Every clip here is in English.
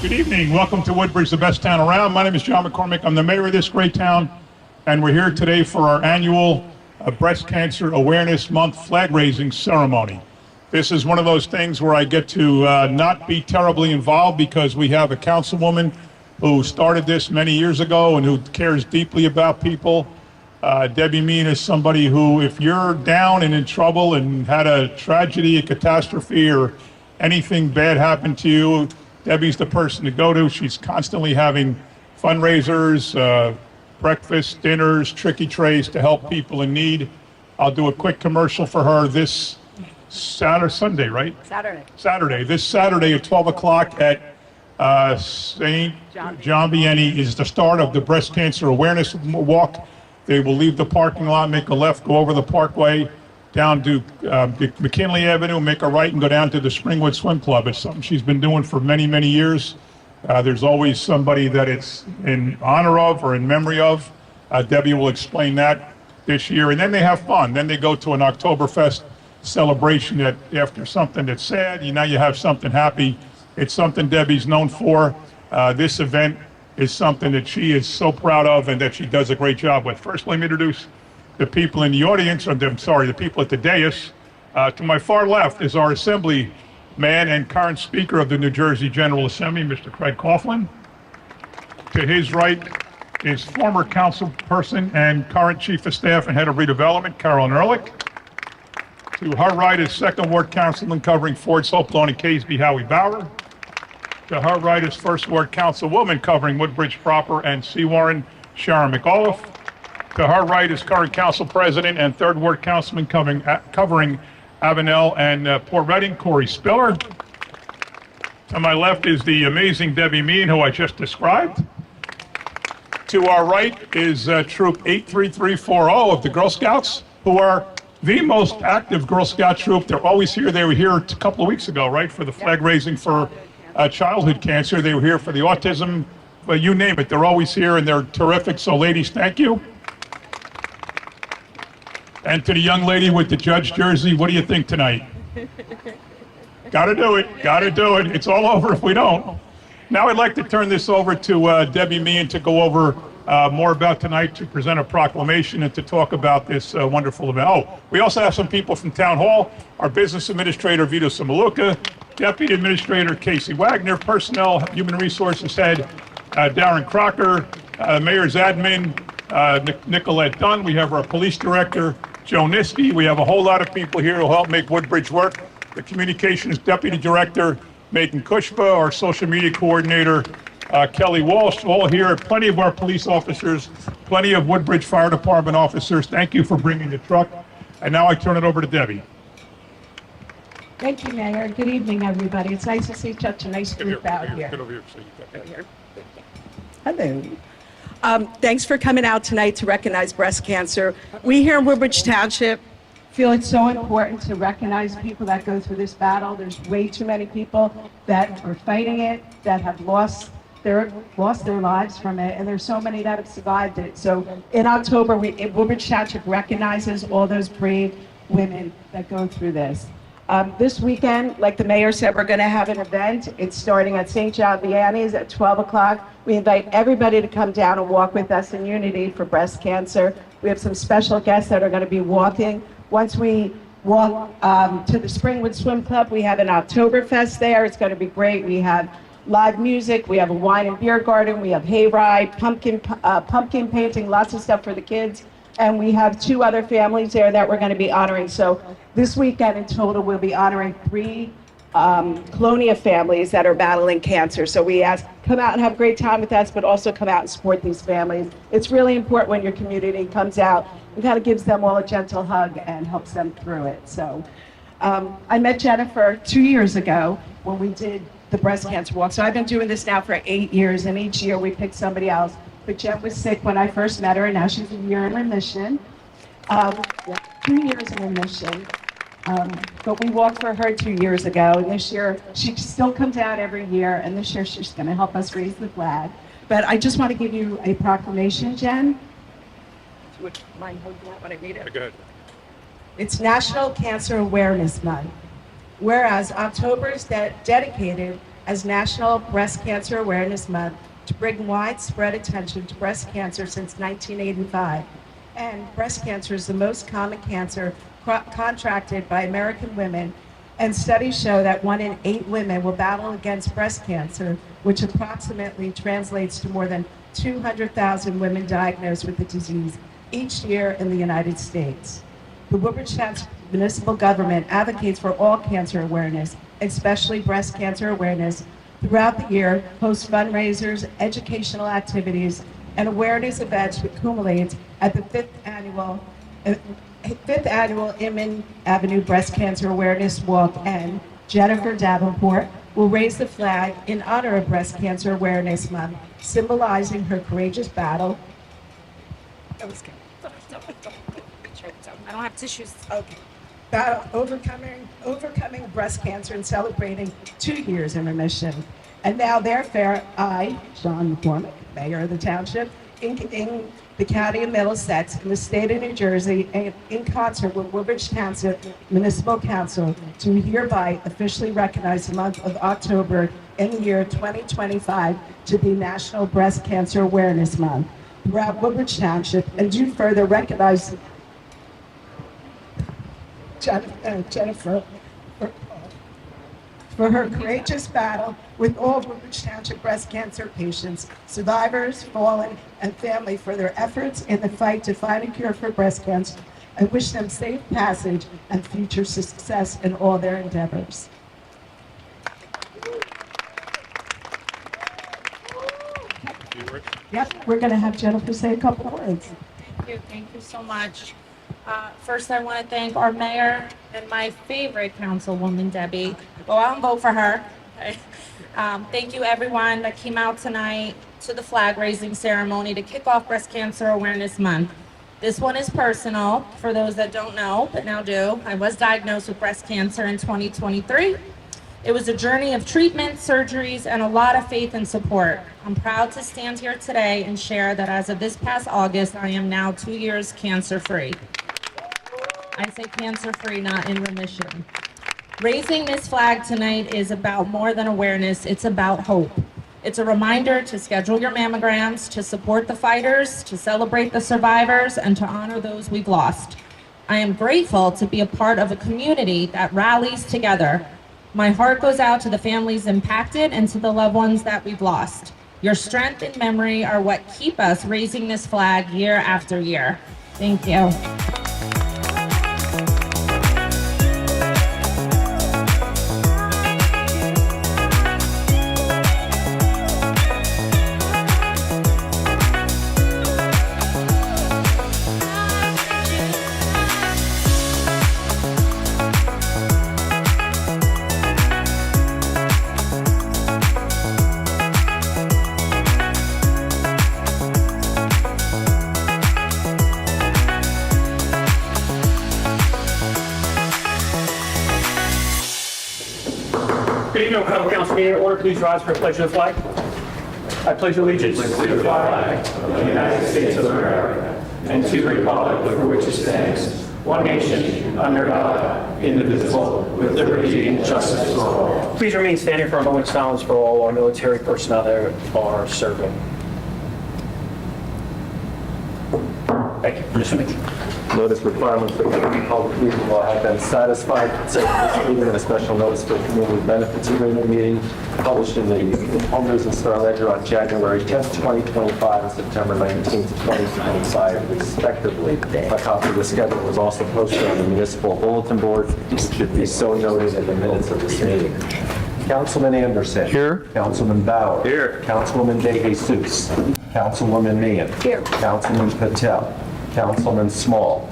Good evening. Welcome to Woodbridge, the best town around. My name is John McCormick. I'm the mayor of this great town, and we're here today for our annual Breast Cancer Awareness Month flag raising ceremony. This is one of those things where I get to not be terribly involved because we have a councilwoman who started this many years ago and who cares deeply about people. Debbie Mean is somebody who, if you're down and in trouble and had a tragedy, a catastrophe, or anything bad happen to you, Debbie's the person to go to. She's constantly having fundraisers, breakfast, dinners, tricky trays to help people in need. I'll do a quick commercial for her this Sunday, right? Saturday. This Saturday at 12 o'clock at St. John Vianney is the start of the Breast Cancer Awareness Walk. They will leave the parking lot, make a left, go over the parkway, down to McKinley Avenue, make a right, and go down to the Springwood Swim Club. It's something she's been doing for many, many years. There's always somebody that it's in honor of or in memory of. Debbie will explain that this year. And then they have fun. Then they go to an Oktoberfest celebration that after something that's sad, now you have something happy. It's something Debbie's known for. This event is something that she is so proud of and that she does a great job with. First, let me introduce the people in the audience, or the people at the dais. To my far left is our Assemblyman and current Speaker of the New Jersey General Assembly, Mr. Craig Coughlin. To his right is former councilperson and current Chief of Staff and Head of Redevelopment, Carolyn Ehrlich. To her right is Second Ward Councilman covering Ford's, Hope Lawn, and Caseby, Howie Bauer. To her right is First Ward Councilwoman covering Woodbridge proper and Seawarren, Sharon McAuliffe. To her right is current Council President and Third Ward Councilman covering Avenel and Port Reading, Corey Spiller. To my left is the amazing Debbie Mean, who I just described. To our right is Troop 83340 of the Girl Scouts, who are the most active Girl Scout troop. They're always here. They were here a couple of weeks ago, right, for the flag raising for childhood cancer. They were here for the autism, you name it. They're always here, and they're terrific. So, ladies, thank you. And to the young lady with the judge jersey, what do you think tonight? Got to do it. Got to do it. It's all over if we don't. Now I'd like to turn this over to Debbie Meehan to go over more about tonight, to present a proclamation and to talk about this wonderful event. Oh, we also have some people from Town Hall, our Business Administrator, Vito Samaluka, Deputy Administrator, Casey Wagner, Personnel, Human Resources Head, Darren Crocker, Mayor's Admin, Nicolette Dunn. We have our Police Director, Joe Niski. We have a whole lot of people here who help make Woodbridge work. The Communications Deputy Director, Megan Kushba, our Social Media Coordinator, Kelly Walsh, all here. Plenty of our police officers, plenty of Woodbridge Fire Department officers. Thank you for bringing the truck. And now I turn it over to Debbie. Thank you, Mayor. Good evening, everybody. It's nice to see such a nice group out here. Get over here so you can. Hello. Thanks for coming out tonight to recognize breast cancer. We here in Woodbridge Township feel it's so important to recognize people that go through this battle. There's way too many people that are fighting it, that have lost their lives from it, and there's so many that have survived it. So in October, Woodbridge Township recognizes all those brave women that go through this. This weekend, like the mayor said, we're going to have an event. It's starting at St. John Vianney's at 12 o'clock. We invite everybody to come down and walk with us in unity for breast cancer. We have some special guests that are going to be walking. Once we walk to the Springwood Swim Club, we have an Oktoberfest there. It's going to be great. We have live music. We have a wine and beer garden. We have hayride, pumpkin painting, lots of stuff for the kids. And we have 2 other families there that we're going to be honoring. So this weekend in total, we'll be honoring 3 Colonia families that are battling cancer. So we ask, come out and have a great time with us, but also come out and support these families. It's really important when your community comes out and kind of gives them all a gentle hug and helps them through it. So I met Jennifer 2 years ago when we did the breast cancer walk. So I've been doing this now for 8 years, and each year we pick somebody else. But Jen was sick when I first met her, and now she's a year in remission. 2 years in remission. But we walked for her 2 years ago, and this year she still comes out every year, and this year she's going to help us raise the flag. But I just want to give you a proclamation, Jen. Would you mind holding that when I read it? Go ahead. It's National Cancer Awareness Month. Whereas October is dedicated as National Breast Cancer Awareness Month to bring widespread attention to breast cancer since 1985. And breast cancer is the most common cancer contracted by American women, and studies show that 1 in 8 women will battle against breast cancer, which approximately translates to more than 200,000 women diagnosed with the disease each year in the United States. The Woodbridge Township municipal government advocates for all cancer awareness, especially breast cancer awareness, throughout the year, hosts fundraisers, educational activities, and awareness events which culminates at the 5th annual Inman Avenue Breast Cancer Awareness Walk, and Jennifer Davenport will raise the flag in honor of Breast Cancer Awareness Month, symbolizing her courageous battle. That was good. I don't have tissues. Okay. Battle overcoming breast cancer and celebrating 2 years in remission. And now, therefore, I, Sean McCormick, Mayor of the Township, in the County of Middlesex, in the State of New Jersey, and in concert with Woodbridge Township Municipal Council, do hereby officially recognize the month of October in the year 2025 to be National Breast Cancer Awareness Month throughout Woodbridge Township, and do further recognize Jennifer for her courageous battle with all Woodbridge Township breast cancer patients, survivors, fallen, and family for their efforts in the fight to find a cure for breast cancer. I wish them safe passage and future success in all their endeavors. Yep, we're going to have Jennifer say a couple of words. Thank you so much. First, I want to thank our mayor and my favorite councilwoman, Debbie. Go out and vote for her. Okay. Thank you, everyone that came out tonight to the flag raising ceremony to kick off Breast Cancer Awareness Month. This one is personal for those that don't know, but now do. I was diagnosed with breast cancer in 2023. It was a journey of treatment, surgeries, and a lot of faith and support. I'm proud to stand here today and share that as of this past August, I am now 2 years cancer-free. I say cancer-free, not in remission. Raising this flag tonight is about more than awareness, it's about hope. It's a reminder to schedule your mammograms, to support the fighters, to celebrate the survivors, and to honor those we've lost. I am grateful to be a part of a community that rallies together. My heart goes out to the families impacted and to the loved ones that we've lost. Your strength and memory are what keep us raising this flag year after year. Thank you. Good evening, fellow council meeting. Order, please rise for a pledge of the flag. I pledge allegiance to the flag of the United States of America and to the republic for which it stands, one nation, under God, indivisible, with liberty and justice for all. Please remain standing for a moment's silence for all our military personnel that are serving. Thank you. Mr. Mitchell. Notice requirements for public meeting law have been satisfied. So this meeting and a special notice for community benefits agreement meeting published in the Home News and Star Ledger on January 10th, 2025 and September 19th, 2025, respectively. A copy of the schedule was also posted on the municipal bulletin board, which should be so noted in the minutes of this meeting. Councilman Anderson. Here. Councilman Bauer. Here. Councilwoman De Jesus. Councilwoman Meehan. Here. Councilman Patel. Councilman Small.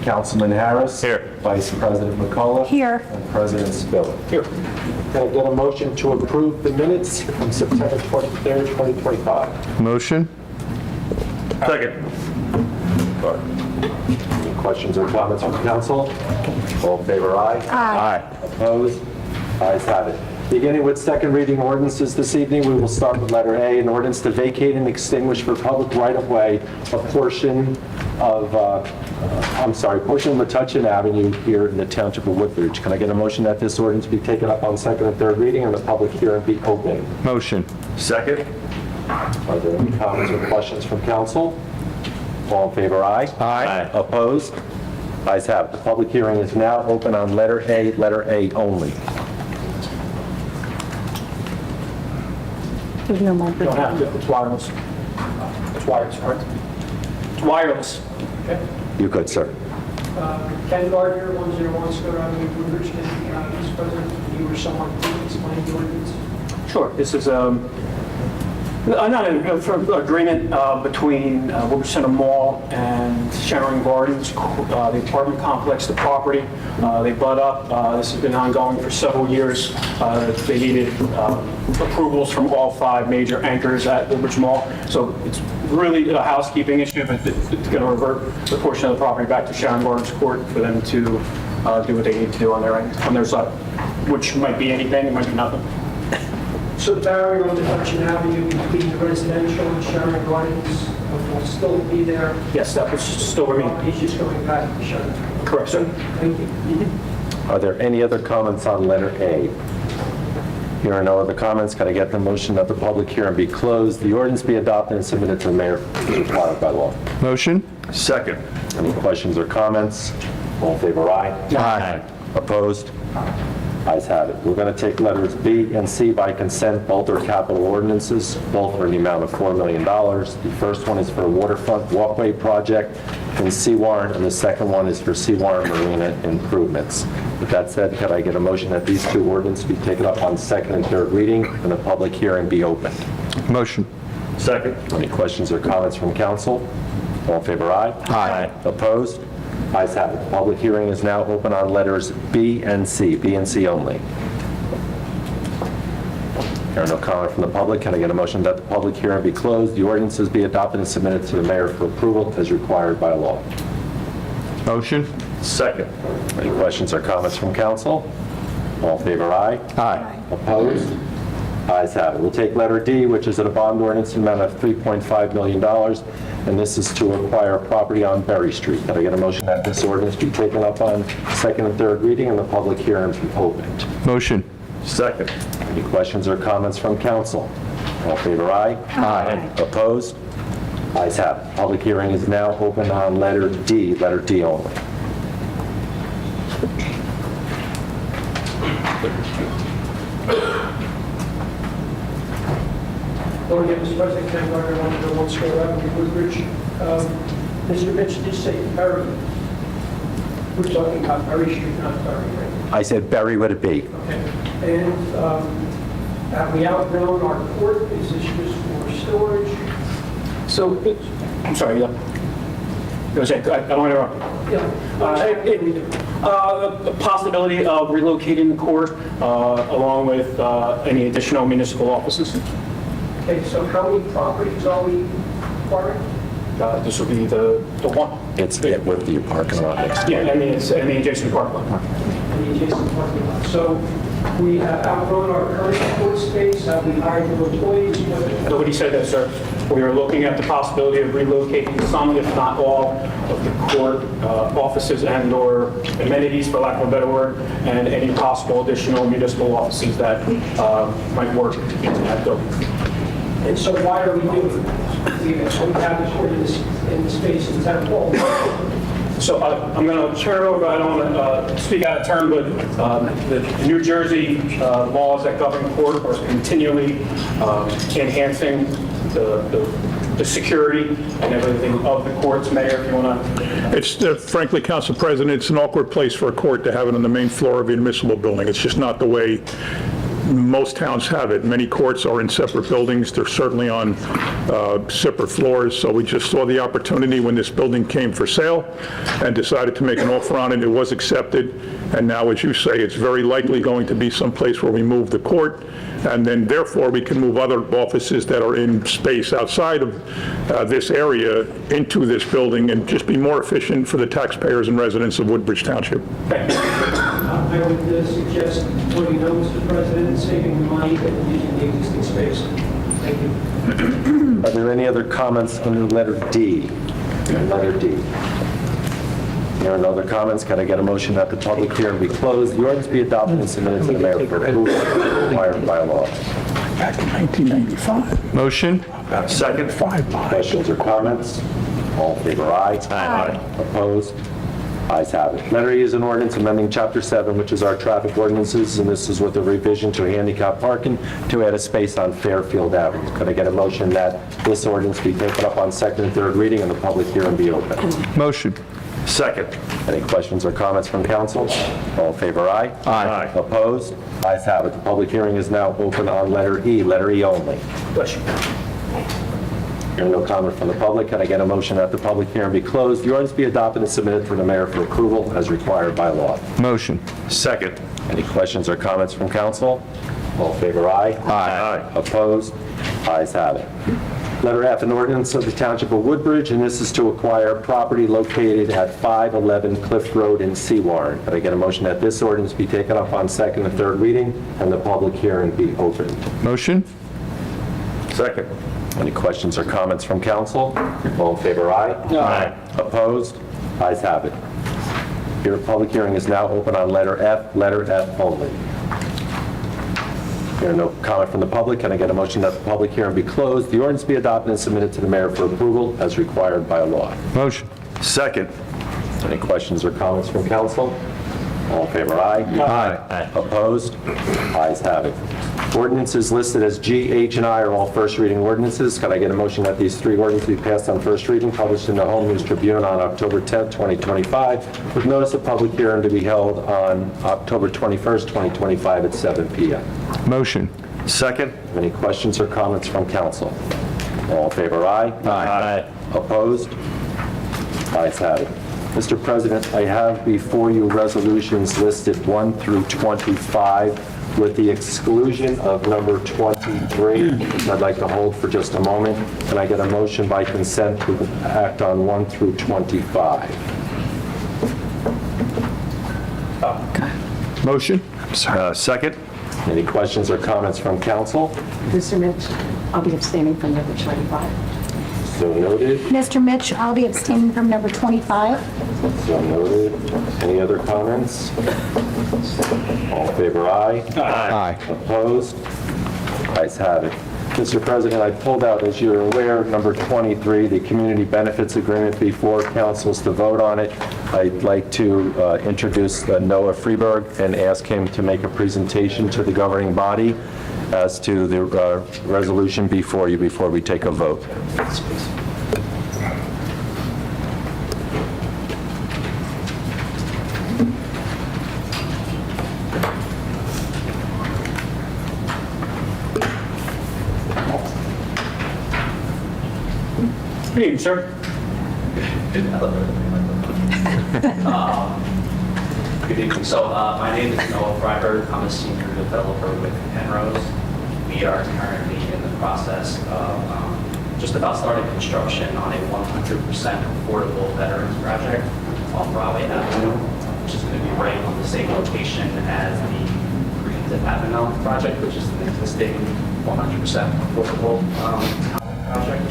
Councilman Harris. Here. Vice President McCullough. Here. And President Spiller. Here. Can I get a motion to approve the minutes from September 23rd, 2025? Motion. Second. Any questions or comments from council? All in favor, aye. Aye. Opposed? Ayes have it. Beginning with second reading ordinances this evening, we will start with letter A, an ordinance to vacate and extinguish for public right-of-way a portion of Metuchen Avenue here in the Township of Woodbridge. Can I get a motion that this ordinance be taken up on second and third reading and the public hearing be open? Motion. Second? Are there any comments or questions from council? All in favor, aye? Aye. Opposed? Ayes have it. The public hearing is now open on letter A only. You don't have to, it's wireless. It's wireless, correct? It's wireless. Okay. You could, sir. Ken Gardner, 101 Square Avenue, Woodbridge, Mr. President, you were someone who explained the ordinance. Sure, this is not an agreement between Woodbridge Center Mall and Sharon Gardens, the apartment complex, the property. They butt up. This has been ongoing for several years. They needed approvals from all 5 major anchors at Woodbridge Mall. So it's really a housekeeping issue, but it's going to revert the portion of the property back to Sharon Gardens Court for them to do what they need to do on their side, which might be anything, it might be nothing. So the barrier on Metuchen Avenue between the residential and Sharon Gardens will still be there. Yes, that would still remain. He's just going back to Sharon. Correct, sir. Thank you. Are there any other comments on letter A? Here are no other comments. Can I get the motion that the public hearing be closed, the ordinance be adopted and submitted to the mayor as required by law? Motion. Second. Any questions or comments? All in favor, aye? Aye. Opposed? Ayes have it. We're going to take letters B and C by consent. Both are capital ordinances. Both are in the amount of $4 million. The first one is for a waterfront walkway project in Seawarren, and the second one is for Seawarren Marina improvements. With that said, could I get a motion that these 2 ordinances be taken up on second and third reading and the public hearing be opened? Motion. Second? Any questions or comments from council? All in favor, aye? Aye. Opposed? Ayes have it. Public hearing is now open on letters B and C only. There are no comments from the public. Can I get a motion that the public hearing be closed, the ordinances be adopted and submitted to the mayor for approval as required by law? Motion. Second. Any questions or comments from council? All in favor, aye? Aye. Opposed? Ayes have it. We'll take letter D, which is a bond ordinance in the amount of $3.5 million, and this is to acquire property on Berry Street. Can I get a motion that this ordinance be taken up on second and third reading and the public hearing be opened? Motion. Second. Any questions or comments from council? All in favor, aye? Aye. Opposed? Ayes have it. Public hearing is now open on letter D only. Lord, Mr. President, Ken Gardner, 101 Square Avenue, Woodbridge. Mr. Mitch did say Berry. We're talking about Berry Street, not Berry, right? I said Berry would it be? Okay. And have we outgrown our court? Is this just for storage? So, I'm sorry, yeah. I don't want to interrupt. Yeah. The possibility of relocating the court along with any additional municipal offices. Okay, so how many properties are we acquiring? This would be the one. It's with the parking lot next to Yeah, it. I mean, it's in the adjacent parking lot. And the adjacent parking lot. So we have outgrown our current court space. Have we hired new employees? Nobody said that, sir. We are looking at the possibility of relocating some, if not all, of the court offices and/or amenities, for lack of a better word, and any possible additional municipal offices that might work in that building. And so why are we doing this? We have this ordinance in the space in town hall. So I'm going to turn it over, I don't want to speak out of turn, but the New Jersey laws that govern court are continually enhancing the security and everything of the courts. Mayor, if you want to... It's, frankly, Council President, it's an awkward place for a court to have it on the main floor of a municipal building. It's just not the way most towns have it. Many courts are in separate buildings. They're certainly on separate floors. So we just saw the opportunity when this building came for sale and decided to make an offer on it. It was accepted. And now, as you say, it's very likely going to be someplace where we move the court. And then, therefore, we can move other offices that are in space outside of this area into this building and just be more efficient for the taxpayers and residents of Woodbridge Township. How I would suggest voting no, Mr. President, saving the money and using the existing space. Thank you. Are there any other comments under letter D? Letter D. There are no other comments. Can I get a motion that the public hearing be closed, the ordinance be adopted and submitted to the mayor for approval as required by law? Back in 1995. Motion? Second. Questions or comments? All in favor, aye. Aye. Opposed? Ayes have it. Letter E is an ordinance amending Chapter 7, which is our traffic ordinances, and this is with a revision to handicap parking to add a space on Fairfield Avenue. Could I get a motion that this ordinance be taken up on second and third reading and the public hearing be open? Motion. Second. Any questions or comments from council? All in favor, aye. Aye. Opposed? Ayes have it. The public hearing is now open on letter E only. Bless you. Hearing no comment from the public, can I get a motion that the public hearing be closed, the ordinance be adopted and submitted to the mayor for approval as required by law? Motion. Second. Any questions or comments from council? All in favor, aye. Aye. Opposed? Ayes have it. Letter F, an ordinance of the Township of Woodbridge, and this is to acquire property located at 511 Cliff Road in Seawarren. Can I get a motion that this ordinance be taken up on second and third reading and the public hearing be opened? Motion. Second. Any questions or comments from council? All in favor, aye. Aye. Opposed? Ayes have it. Your public hearing is now open on letter F only. Hearing no comment from the public, can I get a motion that the public hearing be closed, the ordinance be adopted and submitted to the mayor for approval as required by law? Motion. Second. Any questions or comments from council? All in favor, aye. Aye. Opposed? Ayes have it. Ordinances listed as G, H, and I are all first reading ordinances. Can I get a motion that these three ordinances be passed on first reading, published in the Home News Tribune on October 10th, 2025, with notice of public hearing to be held on October 21st, 2025 at 7 p.m.? Motion. Second. Any questions or comments from council? All in favor, aye. Aye. Opposed? Ayes have it. Mr. President, I have before you resolutions listed 1 through 25 with the exclusion of number 23. I'd like to hold for just a moment. Can I get a motion by consent to act on 1 through 25? Motion. Second. Any questions or comments from council? Mr. Mitch, I'll be abstaining from number 25. So noted. Mr. Mitch, I'll be abstaining from number 25. So noted. Any other comments? All in favor, aye. Aye. Opposed? Ayes have it. Mr. President, I pulled out, as you're aware, number 23, the Community Benefits Agreement before councils to vote on it. I'd like to introduce Noah Freeberg and ask him to make a presentation to the governing body as to the resolution before you, before we take a vote. Good evening, sir. Good evening. So my name is Noah Freiberg. I'm a senior developer with Penrose. We are currently in the process of just about starting construction on a 100% affordable veterans project on Broadway Avenue, which is going to be right on the same location as the Green Avenue project, which is an existing 100% affordable project.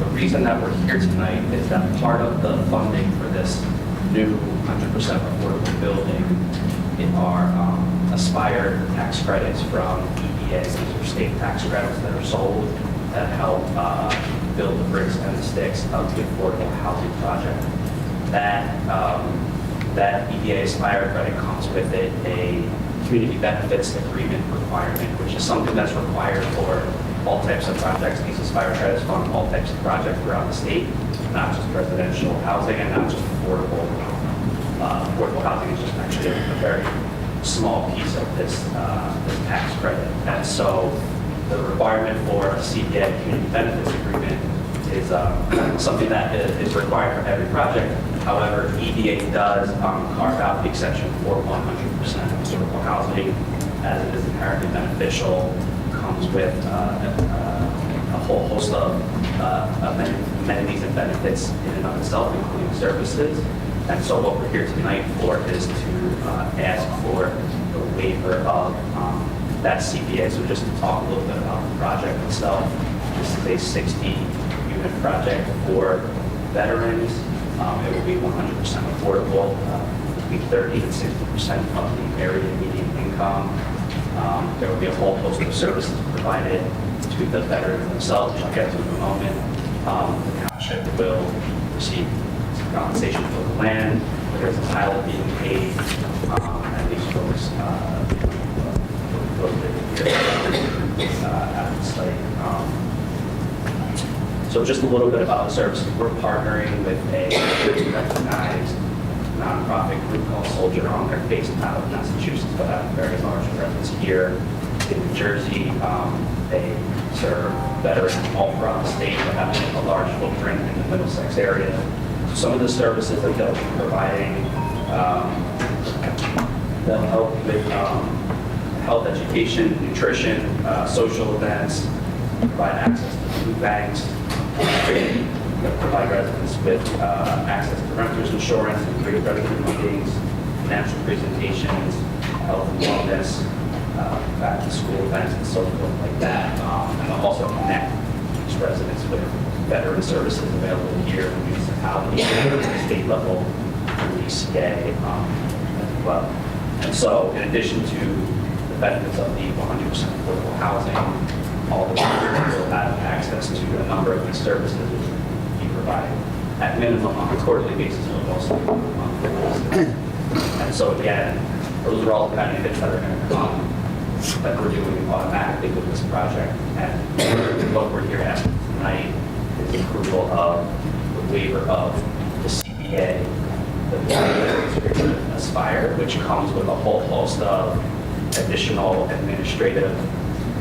The reason that we're here tonight is that part of the funding for this new 100% affordable building are aspired tax credits from EPA. These are state tax credits that are sold that help build the bricks and the sticks of the affordable housing project. That EPA aspired credit comes with it a community benefits agreement requirement, which is something that's required for all types of projects. These aspire credits fund all types of projects throughout the state, not just residential housing and not just affordable. Affordable housing is just actually a very small piece of this tax credit. And so the requirement for a CPA community benefits agreement is something that is required for every project. However, EDA does carve out the exception for 100% affordable housing, as it is inherently beneficial, comes with a whole host of amenities and benefits in and of itself, including services. And so what we're here tonight for is to ask for the waiver of that CPA. So just to talk a little bit about the project itself, this is a 60-unit project for veterans. It will be 100% affordable, between 30 and 60% of the area median income. There will be a whole host of services provided to the veterans themselves, which I'll get to in a moment. The township will receive compensation for the land. There's a pilot being paid, and these folks at the site. So just a little bit about the services. We're partnering with a recognized nonprofit group called Soldier On. They're based out of Massachusetts, but have a very large presence here in New Jersey. They serve veterans all throughout the state, but have a large footprint in the Middlesex area. So some of the services that they'll be providing, they'll help with health education, nutrition, social events, provide access to food banks, provide residents with access to renter's insurance, and free credit meetings, financial presentations, health and wellness, back to school events and so forth like that. And they'll also connect each residents with veteran services available here in the municipality at the state level through ECA as well. And so in addition to the benefits of the 100% affordable housing, all the veterans will have access to a number of these services which will be provided at minimum on a quarterly basis or mostly on a monthly basis. And so again, those are all the benefits that are going to come that we're doing automatically with this project. And what we're here asking tonight is the approval of the waiver of the CPA, the Aspire, which comes with a whole host of additional administrative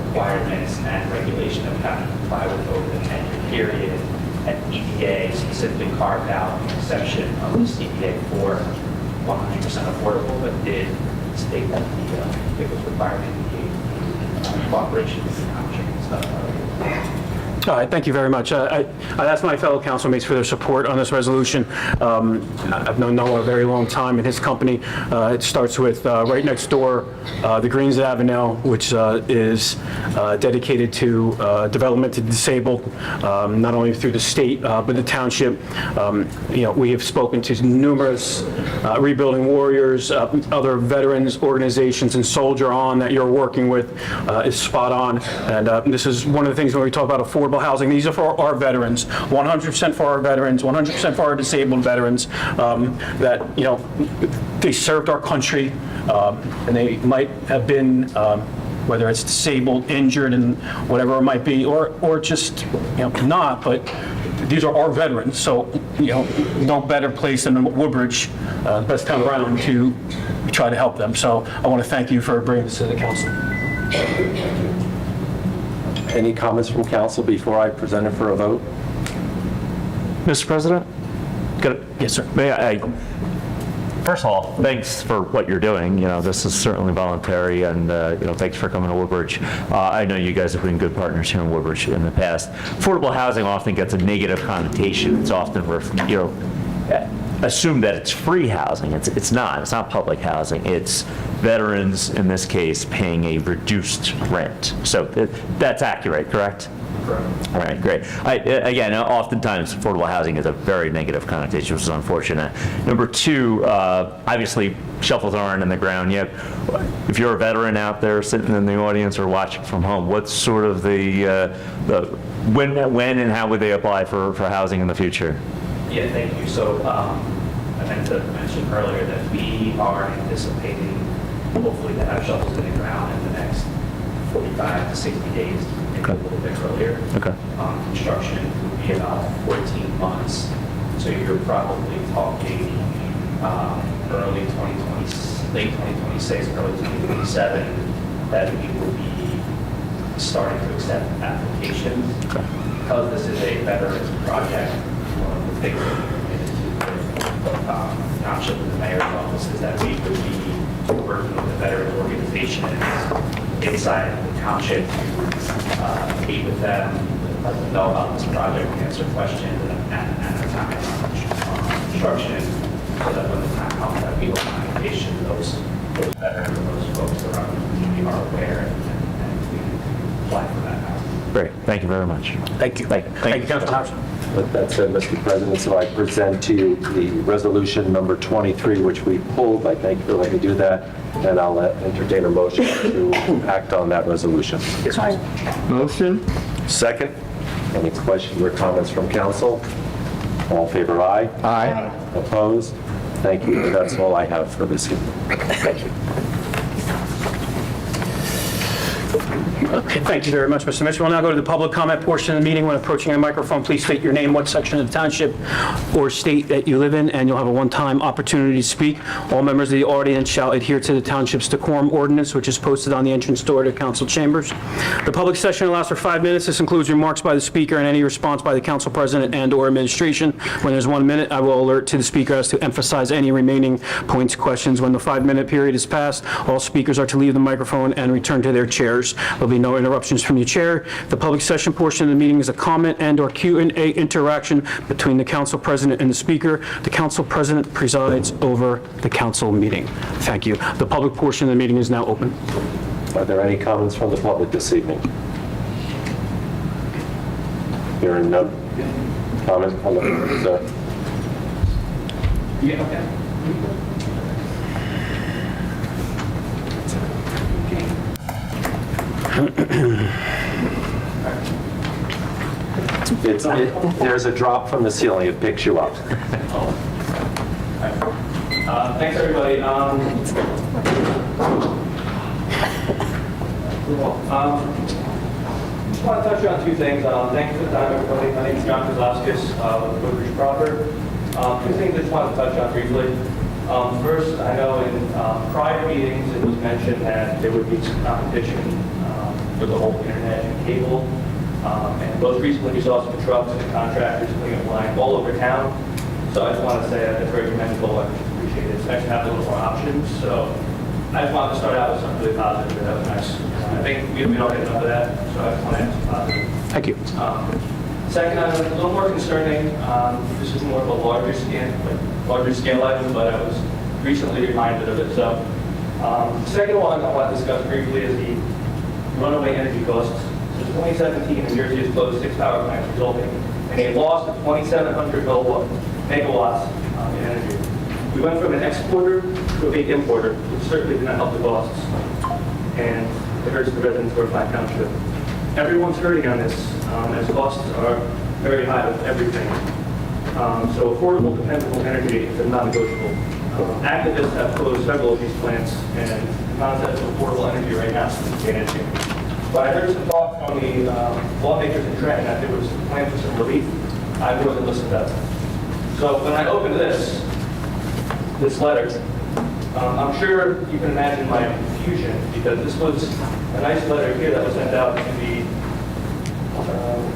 requirements and regulation that we have to comply with over the 10-year period. And EPA specifically carved out an exception of the CPA for 100% affordable, but did state that it was required in the cooperation with the township and stuff. All right, thank you very much. I ask my fellow councilmates for their support on this resolution. I've known Noah a very long time in his company. It starts with right next door, the Greens Avenue, which is dedicated to development to disabled, not only through the state, but the township. We have spoken to numerous Rebuilding Warriors, other veterans organizations, and Soldier On that you're working with is spot on. And this is one of the things when we talk about affordable housing. These are for our veterans, 100% for our veterans, 100% for our disabled veterans that, they served our country and they might have been, whether it's disabled, injured, and whatever it might be, or just, not, but these are our veterans. So, no better place than Woodbridge, the best town around, to try to help them. So I want to thank you for bringing this to the council. Any comments from council before I present it for a vote? Mr. President? Yes, sir. May I, first of all, thanks for what you're doing. This is certainly voluntary, and thanks for coming to Woodbridge. I know you guys have been good partners here in Woodbridge in the past. Affordable housing often gets a negative connotation. It's often, assumed that it's free housing. It's not. It's not public housing. It's veterans, in this case, paying a reduced rent. So that's accurate, correct? Correct. All right, great. Again, oftentimes affordable housing has a very negative connotation, which is unfortunate. Number two, obviously, shovels aren't in the ground yet. If you're a veteran out there sitting in the audience or watching from home, what's sort of the when and how would they apply for housing in the future? Yeah, thank you. So I meant to mention earlier that we are anticipating hopefully to have shovels in the ground in the next 45 to 60 days, maybe a little bit earlier. Okay. Construction would be about 14 months. So you're probably talking early 2020, late 2026, early 2027 that we will be starting to accept applications. Okay. Because this is a veterans project, one of the things that we're committed to with Township and the Mayor's office is that we would be working with the veteran organizations inside the Township to meet with them, let them know about this project, answer questions, and at a time construction, so that when the time comes that we will notification, those veterans and those folks around the community are aware and we can apply for that now. Great, thank you very much. Thank you. Thank you. Councilor Thompson. With that said, Mr. President, so I present to you the resolution number 23, which we pulled. I thank you for letting me do that, and I'll entertain a motion to act on that resolution. Motion? Second? Any questions or comments from council? All in favor, aye. Aye. Opposed? Thank you. That's all I have for this evening. Thank you. Okay, thank you very much, Mr. Mitchell. We'll now go to the public comment portion of the meeting. When approaching a microphone, please state your name, what section of the township or state that you live in, and you'll have a one-time opportunity to speak. All members of the audience shall adhere to the township's decorum ordinance, which is posted on the entrance door to council chambers. The public session allows for 5 minutes. This includes remarks by the speaker and any response by the council president and/or administration. When there's 1 minute, I will alert to the speaker as to emphasize any remaining points, questions. When the 5-minute period is passed, all speakers are to leave the microphone and return to their chairs. There'll be no interruptions from the chair. The public session portion of the meeting is a comment and/or Q&A interaction between the council president and the speaker. The council president presides over the council meeting. Thank you. The public portion of the meeting is now open. Are there any comments from the public this evening? Hearing none. Comments from the public, sir? Yeah, okay. There's a drop from the ceiling. It picks you up. Thanks, everybody. Just want to touch on 2 things. Thanks for the time, everybody. My name is John Kozlowskis with Woodbridge Proper. 2 things I just want to touch on briefly. First, I know in prior meetings it was mentioned that there would be some competition for the whole internet and cable. And most recently we saw some trucks and contractors putting up lines all over town. So I just want to say that it's very commendable. I appreciate it. It's nice to have a little more options. So I just wanted to start out with something really positive. That was nice. I think we don't get enough of that. So I just want to have some positive. Thank you. Second item, a little more concerning. This is more of a larger scale item, but I was recently reminded of it. So the second one I want to discuss briefly is the runaway energy costs. Since 2017, New Jersey has closed 6 power plants, resulting in a loss of 2,700 megawatts in energy. We went from an exporter to a big importer, which certainly did not help the costs, and it hurts the residents of our township. Everyone's hurting on this, as costs are very high with everything. So affordable, dependable energy is non-negotiable. Activists have closed several of these plants, and the concept of affordable energy right now is vanishing. But I heard some talk from the lawmakers in Trenton that there was a plan for some relief. I wasn't listening to that. So when I opened this letter, I'm sure you can imagine my confusion, because this was a nice letter here that was sent out to the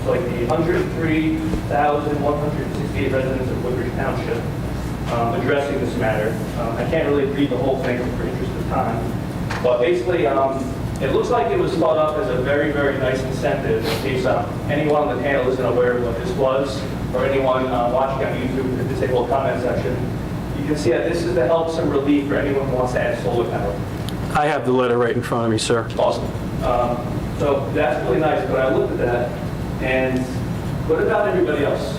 like the 103,168 residents of Woodbridge Township addressing this matter. I can't really read the whole thing for interest of time, but basically it looks like it was thought up as a very, very nice incentive in case anyone on the panel isn't aware of what this was, or anyone watching on YouTube in the disabled comment section. You can see that this is to help some relief for anyone who wants to add solar power. I have the letter right in front of me, sir. Awesome. So that's really nice, but I looked at that, and what about everybody else?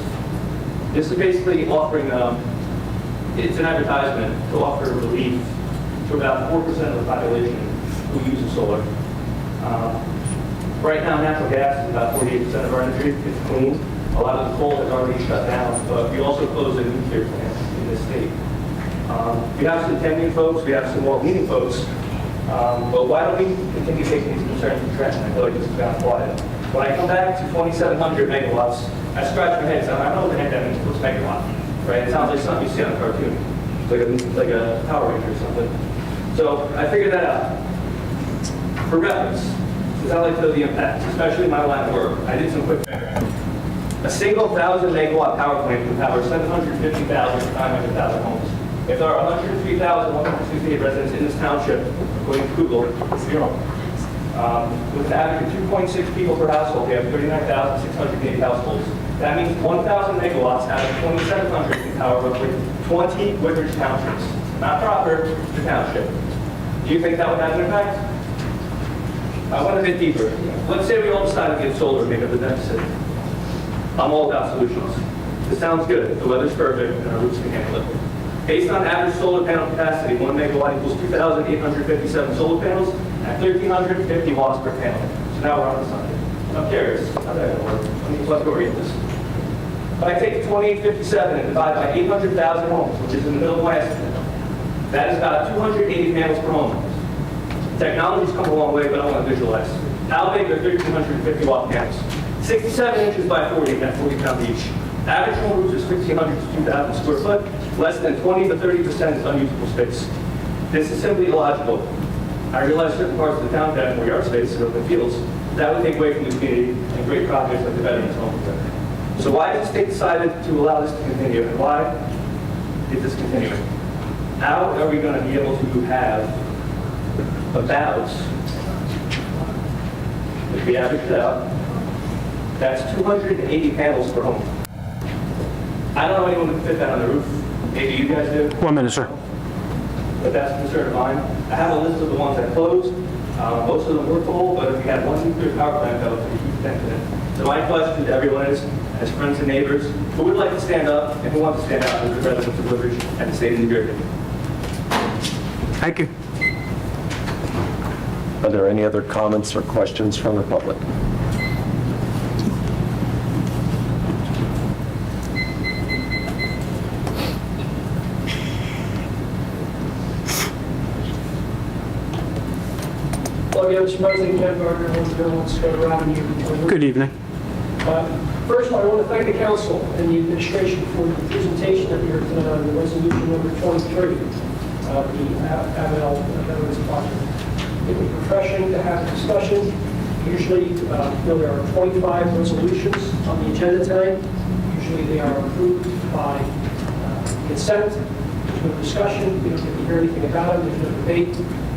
This is basically offering, it's an advertisement to offer relief to about 4% of the population who uses solar. Right now, natural gas is about 48% of our energy. It's clean. A lot of the coal has already shut down, but we also closed a nuclear plant in this state. We have some attending folks, we have some well-meaning folks, but why don't we continue taking these concerns to Trenton? I feel like this is kind of quiet. When I come back to 2,700 megawatts, I scratch my head, so I don't know what the heck that means. What's megawatt? Right? It sounds like something you see on a cartoon. It's like a Power Ranger or something. So I figured that out. For reference, since I like to know the impacts, especially in my line of work, I did some quick figuring. A single 1,000 megawatt power plant can power 750,000 to 900,000 homes. If there are 103,168 residents in this township, according to Google, it's 0. With an average of 2.6 people per household, we have 39,680 households. That means 1,000 megawatts out of 2,700 power roughly 20 Woodbridge townships. Not proper, the township. Do you think that would have an impact? I went a bit deeper. Let's say we all decided to get solar and make up the deficit. I'm all about solutions. This sounds good. The weather's perfect and our roofs can handle it. Based on average solar panel capacity, 1 megawatt equals 2,857 solar panels at 1,350 watts per panel. So now we're on the side. I'm curious, how's that going to work? Let's go read this. If I take 2857 and divide by 800,000 homes, which is in the middle of my estimate, that is about 280 panels per home. Technology's come a long way, but I want to visualize. How big are 1,350 watt panels? 67 inches by 40 at 40 pounds each. Average home roofs is 1,500 to 2,000 square foot. Less than 20 to 30% is unusable space. This is simply illogical. I realize certain parts of the town have more yard space and open fields. That would take away from the community and great projects like the Veterans Home. So why has the state decided to allow this to continue, and why is this continuing? How are we going to be able to have about, if we average it out, that's 280 panels per home. I don't know anyone who can fit that on the roof. Maybe you guys do. 1 minute, sir. But that's a concern of mine. I have a list of the ones that closed. Most of them were full, but if we had one nuclear power plant, that would be a huge benefit. So my question to everyone is, as friends and neighbors, who would like to stand up and who wants to stand out as the residents of Woodbridge and the state of New Jersey? Thank you. Are there any other comments or questions from the public? Hello again, Mr. President, Ken Gardner, 101 Scott Avenue. Good evening. First of all, I want to thank the council and the administration for the presentation that we heard tonight on the resolution number 23, the Avenel Veterans Project. It was refreshing to have a discussion. Usually, there are 25 resolutions on the agenda tonight. Usually they are approved by consent. There's no discussion. We don't get to hear anything about them. There's no debate.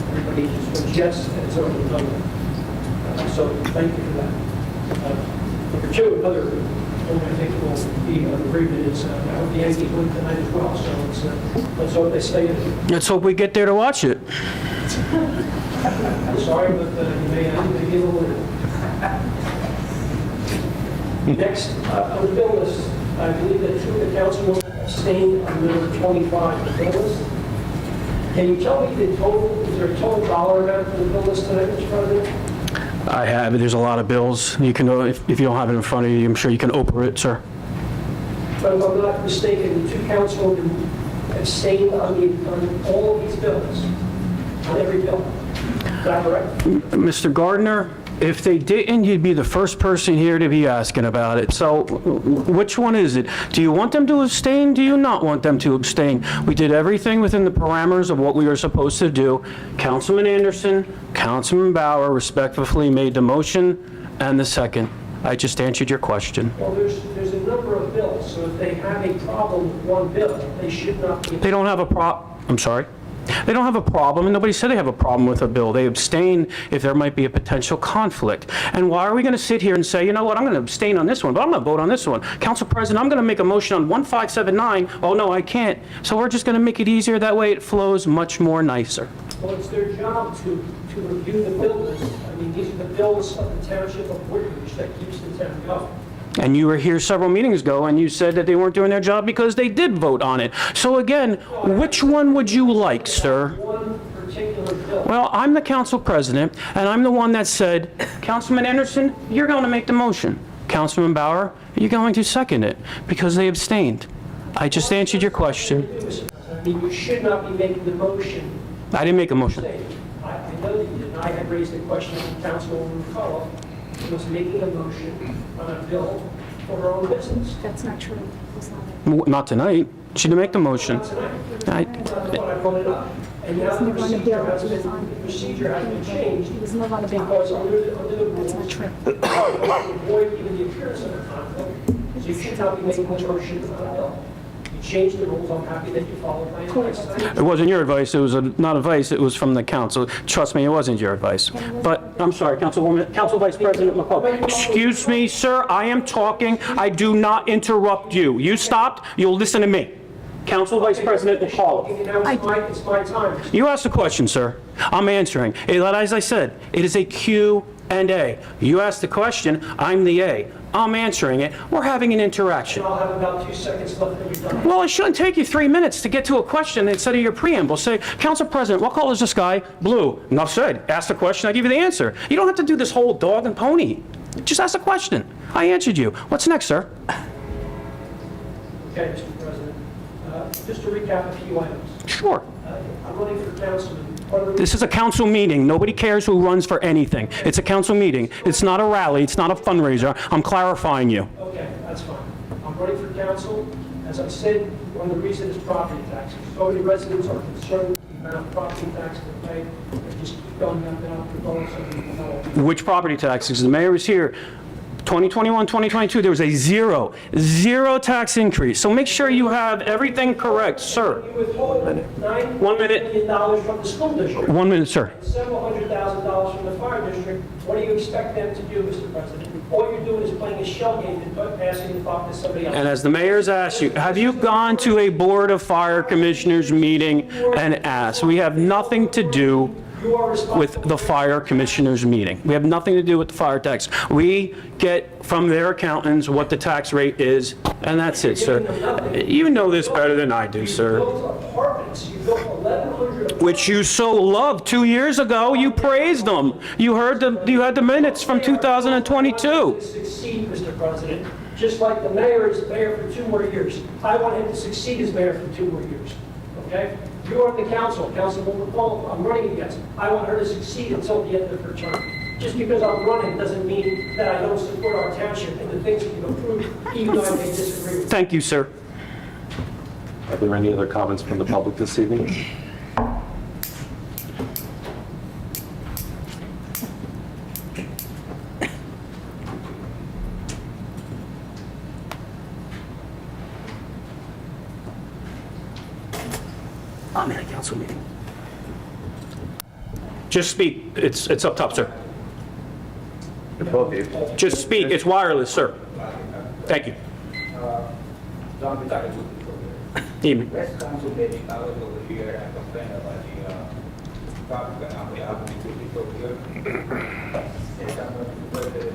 Everybody just votes yes, and it's over and done with. So thank you for that. Number two, another thing I think will be an agreement is I hope the Yankees win tonight as well. So let's hope they stay in it. Let's hope we get there to watch it. I'm sorry, but you may give a winner. Next, on the bill list, I believe that two of the councilmen abstained on number 25 of the bill list. Can you tell me the total, is there a total dollar amount for the bill list tonight, Mr. President? I have it. There's a lot of bills. You can, if you don't have it in front of you, I'm sure you can open it, sir. But if I'm not mistaken, the two councilmen abstained on all of these bills, on every bill. Is that correct? Mr. Gardner, if they didn't, you'd be the first person here to be asking about it. So which one is it? Do you want them to abstain? Do you not want them to abstain? We did everything within the parameters of what we were supposed to do. Councilman Anderson, Councilman Bauer respectfully made the motion and the second. I just answered your question. Well, there's a number of bills, so if they have a problem with one bill, they should not be... They don't have a I'm sorry? They don't have a problem, and nobody said they have a problem with a bill. They abstain if there might be a potential conflict. And why are we going to sit here and say, you know what, I'm going to abstain on this one, but I'm going to vote on this one. Council President, I'm going to make a motion on 1579. Oh, no, I can't. So we're just going to make it easier. That way it flows much more nicer. Well, it's their job to review the bill list. I mean, these are the bills of the Township of Woodbridge that keeps the town going. And you were here several meetings ago, and you said that they weren't doing their job because they did vote on it. So again, which one would you like, sir? One particular bill. Well, I'm the council president, and I'm the one that said, Councilman Anderson, you're going to make the motion. Councilman Bauer, you're going to second it, because they abstained. I just answered your question. I mean, you should not be making the motion. I didn't make a motion. I know that you did. I had raised the question of Councilwoman McCullough, who was making a motion on a bill for her own business. That's not true. It's not. Not tonight. She didn't make the motion. That's what I brought it up. And now the procedure has been changed. He was never on a bill. Because under the rules, That's not true. to avoid even the appearance of a conflict, so you should not be making a motion on a bill. You changed the rules. I'm happy that you followed my advice. It wasn't your advice. It was not advice. It was from the council. Trust me, it wasn't your advice. But I'm sorry, Council Vice President McCullough. Excuse me, sir. I am talking. I do not interrupt you. You stopped. You'll listen to me. Council Vice President McCall. Now it's my time. You asked a question, sir. I'm answering. As I said, it is a Q&A. You asked the question, I'm the A. I'm answering it. We're having an interaction. I'll have about 2 seconds left to be done. Well, it shouldn't take you 3 minutes to get to a question instead of your preamble. Say, Council President, what color is this guy? Blue. Enough said. Ask the question, I give you the answer. You don't have to do this whole dog and pony. Just ask a question. I answered you. What's next, sir? Okay, Mr. President. Just to recap a few items. Sure. I'm running for councilman. This is a council meeting. Nobody cares who runs for anything. It's a council meeting. It's not a rally. It's not a fundraiser. I'm clarifying you. Okay, that's fine. I'm running for council. As I said, one of the reasons is property taxes. So many residents are concerned with the amount of property tax they pay. They just keep going up and up and going, so they know. Which property taxes? The mayor is here. 2021, 2022, there was a zero tax increase. So make sure you have everything correct, sir. You withhold $9 1 minute. million from the school district. 1 minute, sir. Several $100,000 from the fire district. What do you expect them to do, Mr. President? All you're doing is playing a shell game and passing the buck to somebody else. And as the mayor's asked you, have you gone to a Board of Fire Commissioners meeting and asked? We have nothing to do with the fire commissioners meeting. We have nothing to do with the fire tax. We get from their accountants what the tax rate is, and that's it, sir. You know this better than I do, sir. You built apartments. You built 1,100 Which you so loved 2 years ago. You praised them. You had the minutes from 2022. Succeed, Mr. President, just like the mayor is mayor for 2 more years. I want him to succeed as mayor for 2 more years, okay? You are the council, Councilwoman McCall, I'm running against. I want her to succeed until the end of her term. Just because I'm running doesn't mean that I don't support our township and the things that you've approved, even though I may disagree with. Thank you, sir. Are there any other comments from the public this evening? I'm in a council meeting. Just speak. It's up top, sir. Just speak. It's wireless, sir. Thank you. Evening. West Council meeting, I was over here and I complained about the traffic and we have to be over here. And I'm going to put the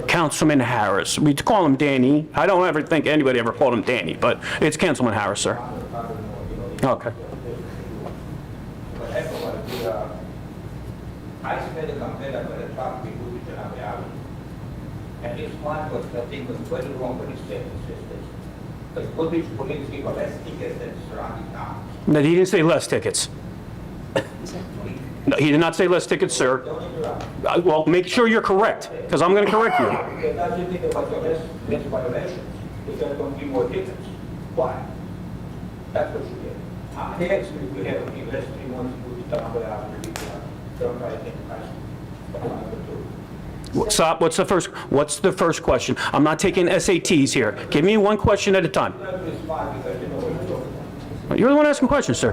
Councilman Harris. We call him Danny. I don't ever think anybody ever called him Danny, but it's Councilman Harris, sir. Okay. I spent a complaint about the traffic in Woodbridge and Abbey Avenue. And his point was that thing was very wrong when he said this. Because Woodbridge police give less tickets than surrounding towns. No, he didn't say less tickets. No, he did not say less tickets, sir. Well, make sure you're correct, because I'm going to correct you. Because that's the thing about the less violations. Because don't give more tickets. Why? That's what you get. How many accidents we have in less than 3 months in Woodbridge and Abbey Avenue? Don't try to take the Stop. What's the first question? I'm not taking SATs here. Give me one question at a time. You're the one asking questions, sir.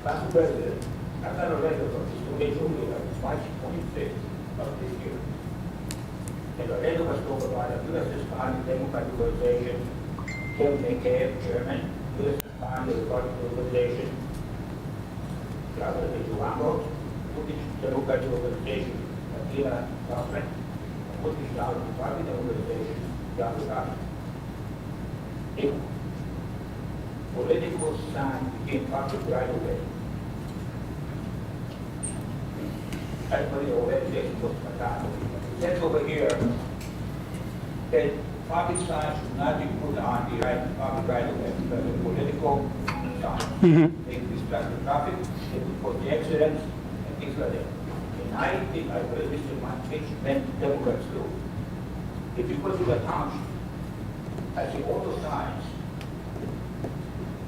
Mr. President, I've got a letter from the state of March 25th of this year. And the letter was talking about a U.S. Army Democratic Organization, KMK, Chairman, U.S. Army Democratic Organization, Governor Durango, Democratic Organization, Akira Government, British Army Democratic Organization, Governor. Political sign became public right away. Everybody organization was forgotten. It says over here that public signs should not be put on the public right away because of political sign. They distract the traffic, they would cause the accidents and things like that. And I think I heard Mr. Mankiewicz meant Democrats too. If you go to the township, I see all the signs.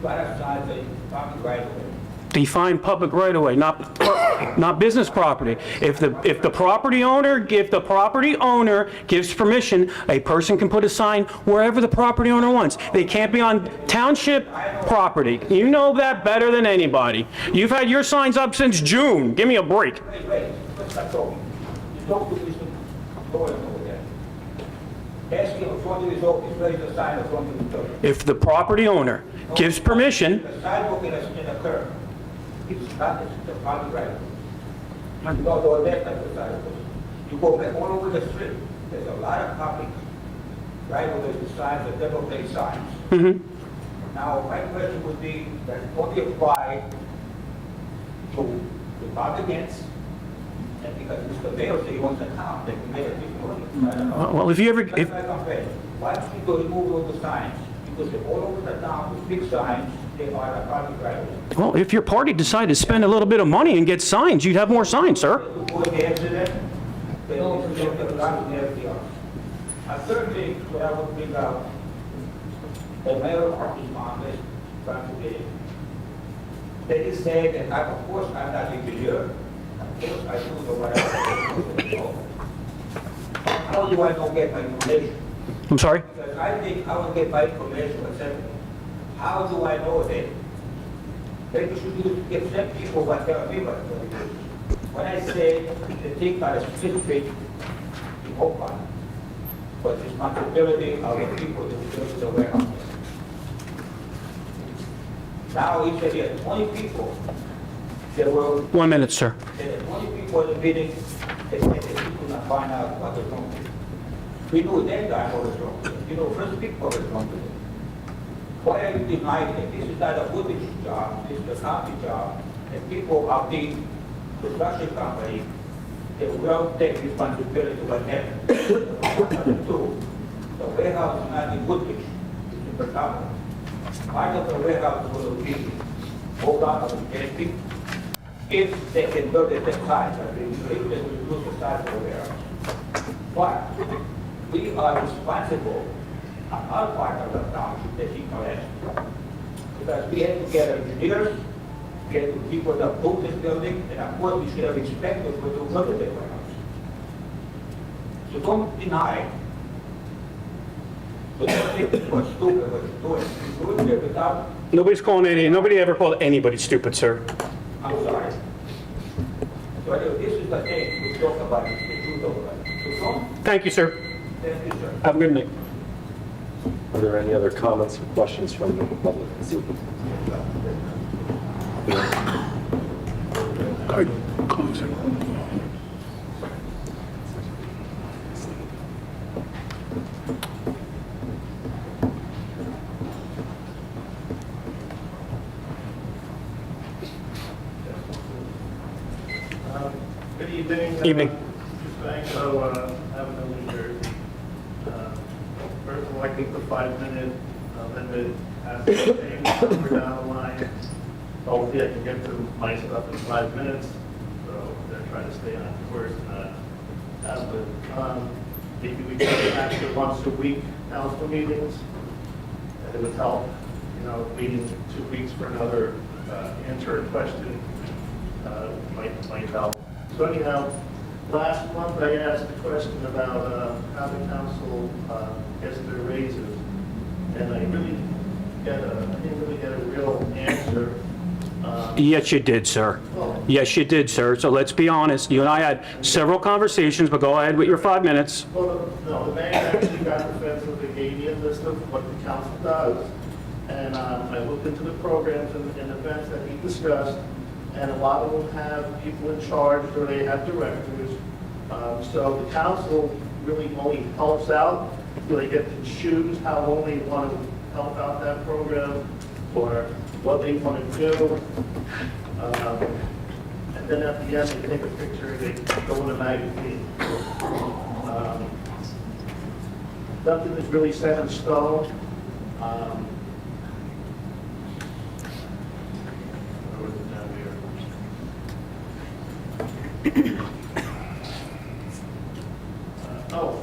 Right outside the public right away. Define public right of way, not business property. If the property owner gives permission, a person can put a sign wherever the property owner wants. They can't be on township property. You know that better than anybody. You've had your signs up since June. Give me a break. Wait, let's not talk. You talk to Mr. Doyle over there. Ask him in front of his office, where is the sign in front of his building? If the property owner gives permission, The sidewalk in a curve. It's not, it's the private right. You don't go left like the sidewalk. You go back all over the street, there's a lot of public, right, where there's the signs, the double plate signs. Now, my question would be, that it only apply to the Republicans, and because Mr. Mayor said he wants to count, they can get a different money. I don't know. well, if you ever, That's my complaint. Why don't you go remove all the signs? Because they're all over the town with big signs, they are a public right of way. well, if your party decided to spend a little bit of money and get signs, you'd have more signs, sir. To avoid the accident, they don't get the signs and everything else. A third thing that I would bring out, the mayor of his office, Brunswick, they say that, of course, I'm not a engineer. Of course, I do know what I know. How do I not get my information? I'm sorry? Because I think I will get my information from seven. How do I know that? Maybe you should do, get some people who tell me what to do. When I say the thing by a specific, you hope on it. But the responsibility of the people to build the warehouse. Now, he said he had 20 people. There were 1 minute, sir. there were 20 people in the meeting. They said that he could not find out what was wrong with it. We knew that guy what was wrong with it. You know, first people what was wrong with it. Why are you denying it? This is not a Woodbridge job, this is a county job. And people of the construction company, they will take responsibility for what happened. Number two, the warehouse is not in Woodbridge, it's in Bertamo. Part of the warehouse will be hold on to the safety if they can build it at size. I mean, if they will reduce the size of the warehouse. But we are responsible on our part of the township that he collects. Because we had to get engineers, we had to people that built this building, and of course we should have expected for the build of the warehouse. So don't deny. So don't think it was stupid what you're doing. You're doing it without, Nobody ever called anybody stupid, sir. I'm sorry. So anyway, this is the thing we talk about, is the truth over it. So don't, Thank you, sir. thank you, sir. Have a good night. Are there any other comments or questions from the public this evening? I'd close it. Good evening. Evening. Thanks, so, having a New Jersey. First of all, I think the 5-minute limit has to change somewhere down the line. Hopefully I can get through my stuff in 5 minutes, so they're trying to stay on course and not have it. Maybe we can get back to once a week council meetings. It would help, meeting 2 weeks for another answer a question might help. So anyhow, last month I asked a question about how the council gets their raises, and I didn't really get a real answer. Yes, you did, sir. Yes, you did, sir. So let's be honest. You and I had several conversations, but go ahead with your 5 minutes. Well, no, the mayor actually got defensive and gave me a list of what the council does, and I looked into the programs and events that he discussed, and a lot of them have people in charge or they have directors. So the council really only helps out, so they get to choose how long they want to help out that program or what they want to do. And then at the end, they take a picture and they go in a magazine. Nothing is really set in stone. Where was it down here?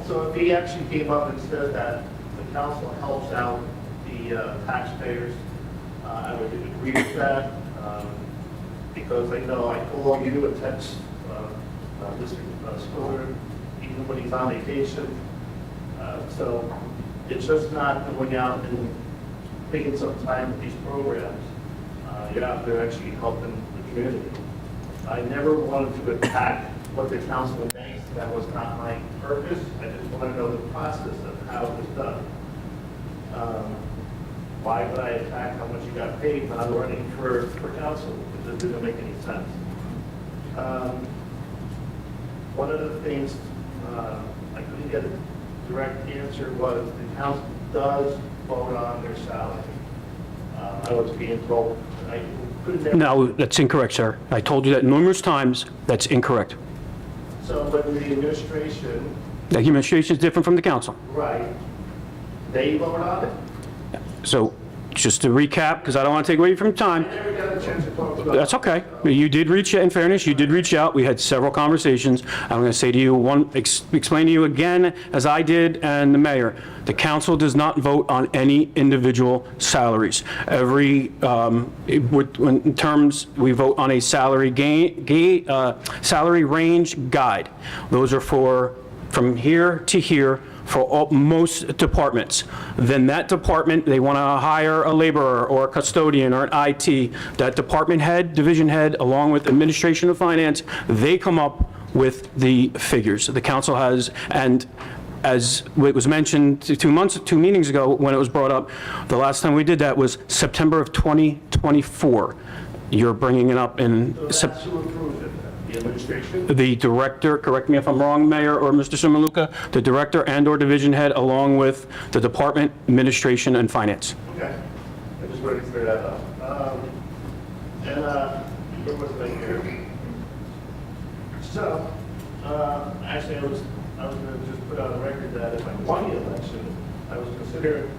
So if he actually came up and said that the council helps out the taxpayers, I would agree with that, because I know I call you and text Mr. Stoller, even when he's on vacation. So it's just not going out and taking some time with these programs. You're out there actually helping the community. I never wanted to attack what the council banks That was not my purpose. I just want to know the process of how it was done. Why would I attack how much you got paid not running for council? It doesn't make any sense. One of the things I couldn't get a direct answer was the council does vote on their salary. I was being told, I couldn't. No, that's incorrect, sir. I told you that numerous times. That's incorrect. So when the administration, The administration is different from the council. right, they vote on it? So just to recap, because I don't want to take away from time, I never got a chance to talk about. that's okay. You did reach out, in fairness, you did reach out. We had several conversations. I'm going to say to you, explain to you again, as I did and the mayor, the council does not vote on any individual salaries. In terms, we vote on a salary salary range guide. Those are from here to here, for most departments. Then that department, they want to hire a laborer or a custodian or an IT. That department head, division head, along with administration and finance, they come up with the figures. The council has, and as it was mentioned 2 meetings ago when it was brought up, the last time we did that was September of 2024. You're bringing it up in September. That's who approved it, the administration? The director, correct me if I'm wrong, Mayor or Mr. Simaluka, the director and/or division head, along with the department, administration, and finance. Okay, I just wanted to clear that up. Where was I here? So, actually, I was going to just put on the record that if I won the election, I was considering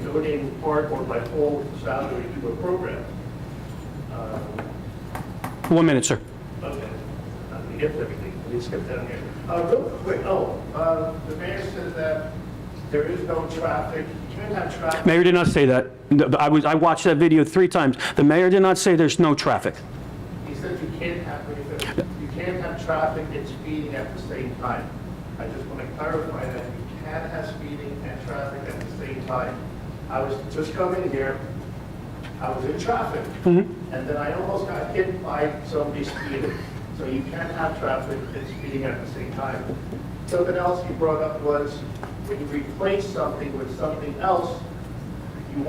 donating part or my whole salary to a program. 1 minute, sir. Okay, not to get to everything, please skip down here. Real quick, the mayor said that there is no traffic, you can't have traffic. Mayor did not say that. I watched that video 3 times. The mayor did not say there's no traffic. He said you can't have traffic and speeding at the same time. I just want to clarify that you can have speeding and traffic at the same time. I was just coming here, I was in traffic, and then I almost got hit by somebody speeding. So you can't have traffic and speeding at the same time. Something else you brought up was when you replace something with something else, you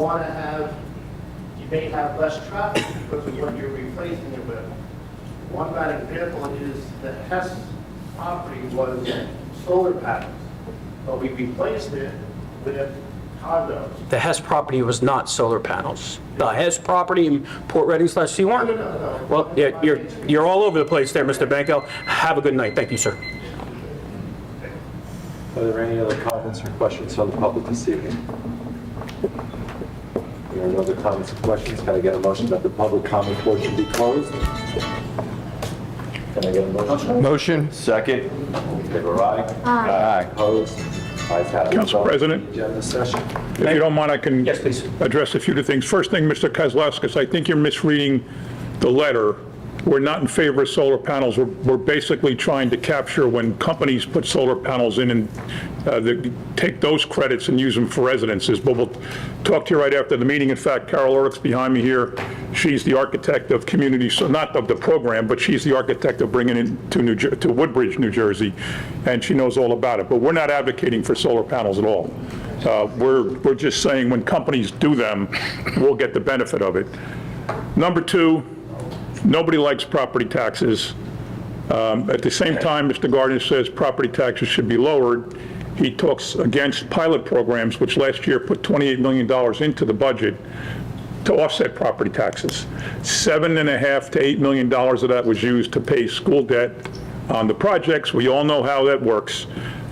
may have less traffic because of what you're replacing it with. One bad example is the Hess property was solar panels, but we replaced it with condos. The Hess property was not solar panels. The Hess property in Port Reading/Sewaren? No. Well, yeah, you're all over the place there, Mr. Banko. Have a good night. Thank you, sir. Are there any other comments or questions from the public this evening? There are no other comments or questions. Can I get a motion that the public comment portion be closed? Can I get a motion? Motion. Second. All in favor, aye? Aye. Opposed? Ayes have it. Council President. Agenda session. If you don't mind, I can Yes, please. address a few of the things. First thing, Mr. Kozlowskis, I think you're misreading the letter. We're not in favor of solar panels. We're basically trying to capture when companies put solar panels in and take those credits and use them for residences. But we'll talk to you right after the meeting. In fact, Carol Ulrich's behind me here. She's the architect of community, so not of the program, but she's the architect of bringing it to Woodbridge, New Jersey, and she knows all about it. But we're not advocating for solar panels at all. We're just saying when companies do them, we'll get the benefit of it. Number 2, nobody likes property taxes. At the same time, Mr. Gardner says property taxes should be lowered. He talks against pilot programs, which last year put $28 million into the budget to offset property taxes. $7.5 to $8 million of that was used to pay school debt on the projects. We all know how that works.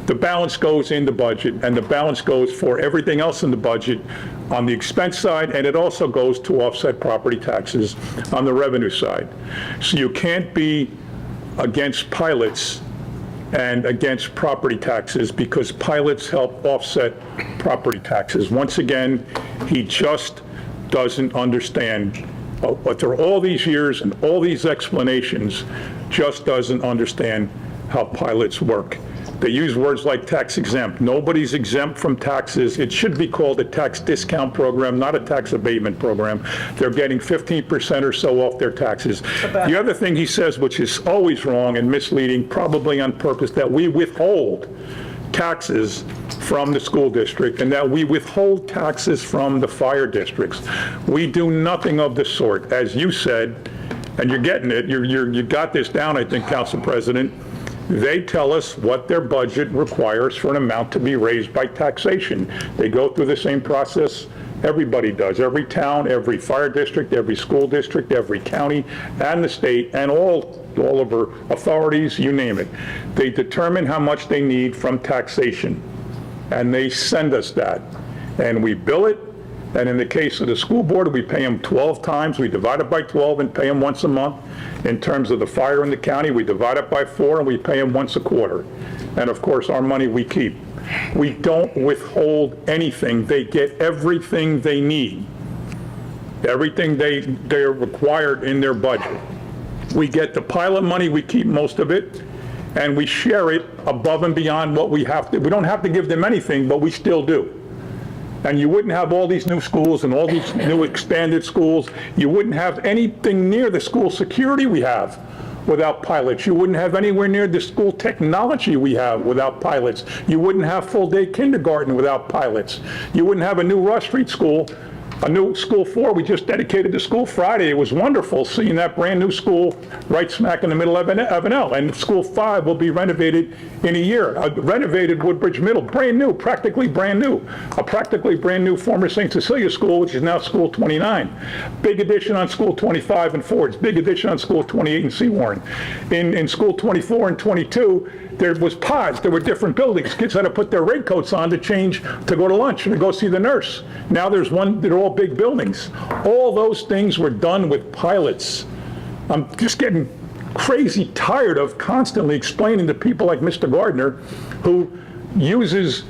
The balance goes in the budget, and the balance goes for everything else in the budget on the expense side, and it also goes to offset property taxes on the revenue side. So you can't be against pilots and against property taxes because pilots help offset property taxes. Once again, he just doesn't understand. After all these years and all these explanations, just doesn't understand how pilots work. They use words like tax exempt. Nobody's exempt from taxes. It should be called a tax discount program, not a tax abatement program. They're getting 15% or so off their taxes. The other thing he says, which is always wrong and misleading, probably on purpose, that we withhold taxes from the school district and that we withhold taxes from the fire districts. We do nothing of the sort. As you said, and you're getting it, you got this down, I think, Council President. They tell us what their budget requires for an amount to be raised by taxation. They go through the same process everybody does. Every town, every fire district, every school district, every county, and the state, and all of our authorities, you name it. They determine how much they need from taxation, and they send us that. And we bill it, and in the case of the school board, we pay them 12 times. We divide it by 12 and pay them once a month. In terms of the fire in the county, we divide it by 4 and we pay them once a quarter. And of course, our money we keep. We don't withhold anything. They get everything they need. Everything they're required in their budget. We get the pilot money, we keep most of it, and we share it above and beyond what we have to. We don't have to give them anything, but we still do. And you wouldn't have all these new schools and all these new expanded schools. You wouldn't have anything near the school security we have without pilots. You wouldn't have anywhere near the school technology we have without pilots. You wouldn't have full-day kindergarten without pilots. You wouldn't have a new Rush Street school, a new School 4. We just dedicated the School Friday. It was wonderful seeing that brand new school right smack in the middle of an L. And School 5 will be renovated in a year. A renovated Woodbridge Middle, brand new, practically brand new. A practically brand new former St. Cecilia School, which is now School 29. Big addition on School 25 in Fords. Big addition on School 28 in Seawarren. In School 24 and 22, there was pods. There were different buildings. Kids had to put their raincoats on to change, to go to lunch and to go see the nurse. Now there's one, they're all big buildings. All those things were done with pilots. I'm just getting crazy tired of constantly explaining to people like Mr. Gardner, who uses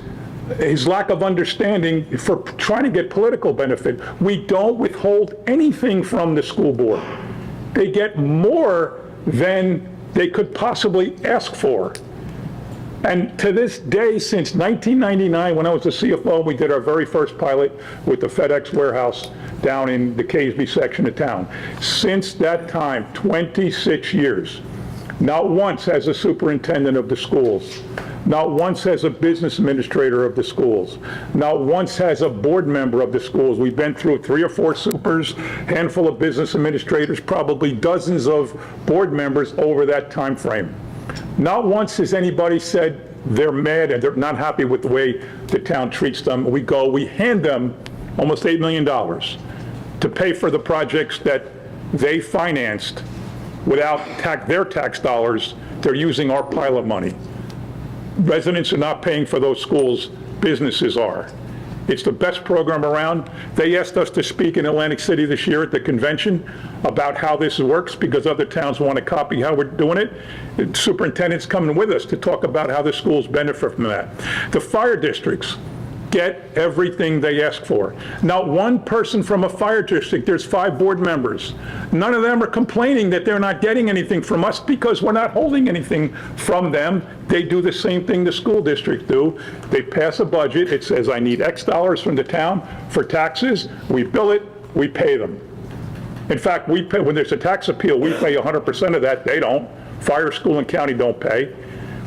his lack of understanding for trying to get political benefit. We don't withhold anything from the school board. They get more than they could possibly ask for. And to this day, since 1999, when I was the CFO, we did our very first pilot with the FedEx warehouse down in the Caseby section of town. Since that time, 26 years, not once as a superintendent of the schools, not once as a business administrator of the schools, not once as a board member of the schools. We've been through 3 or 4 supers, handful of business administrators, probably dozens of board members over that time frame. Not once has anybody said they're mad and they're not happy with the way the town treats them. We hand them almost $8 million to pay for the projects that they financed without their tax dollars. They're using our pilot money. Residents are not paying for those schools, businesses are. It's the best program around. They asked us to speak in Atlantic City this year at the convention about how this works because other towns want to copy how we're doing it. The superintendent's coming with us to talk about how the schools benefit from that. The fire districts get everything they ask for. Not one person from a fire district, there's 5 board members. None of them are complaining that they're not getting anything from us because we're not holding anything from them. They do the same thing the school district do. They pass a budget, it says I need X dollars from the town for taxes, we bill it, we pay them. In fact, we pay, when there's a tax appeal, we pay 100% of that, they don't. Fire, school, and county don't pay.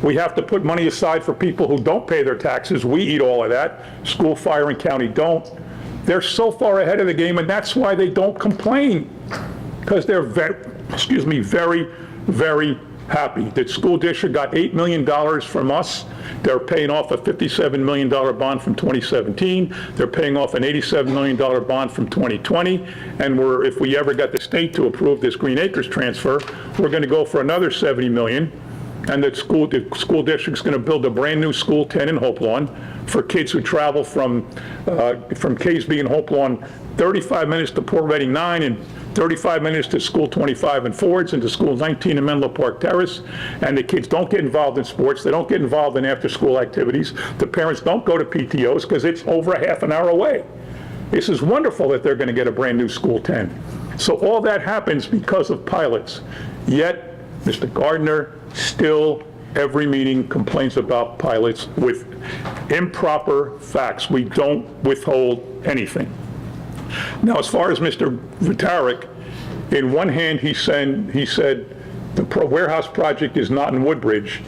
We have to put money aside for people who don't pay their taxes. We eat all of that. School, fire, and county don't. They're so far ahead of the game, and that's why they don't complain, because they're very, very happy. The school district got $8 million from us. They're paying off a $57 million bond from 2017. They're paying off an $87 million bond from 2020. And if we ever got the state to approve this Green Acres transfer, we're going to go for another $70 million. And the school district's going to build a brand new School 10 in Hope Lawn for kids who travel from Caseby and Hope Lawn 35 minutes to Port Reading 9 and 35 minutes to School 25 in Fords and to School 19 in Menlo Park Terrace. And the kids don't get involved in sports. They don't get involved in after-school activities. The parents don't go to PTOs because it's over a half an hour away. This is wonderful that they're going to get a brand new School 10. So all that happens because of pilots. Yet, Mr. Gardner still every meeting complains about pilots with improper facts. We don't withhold anything. Now, as far as Mr. Vitarik, in one hand, he said the warehouse project is not in Woodbridge.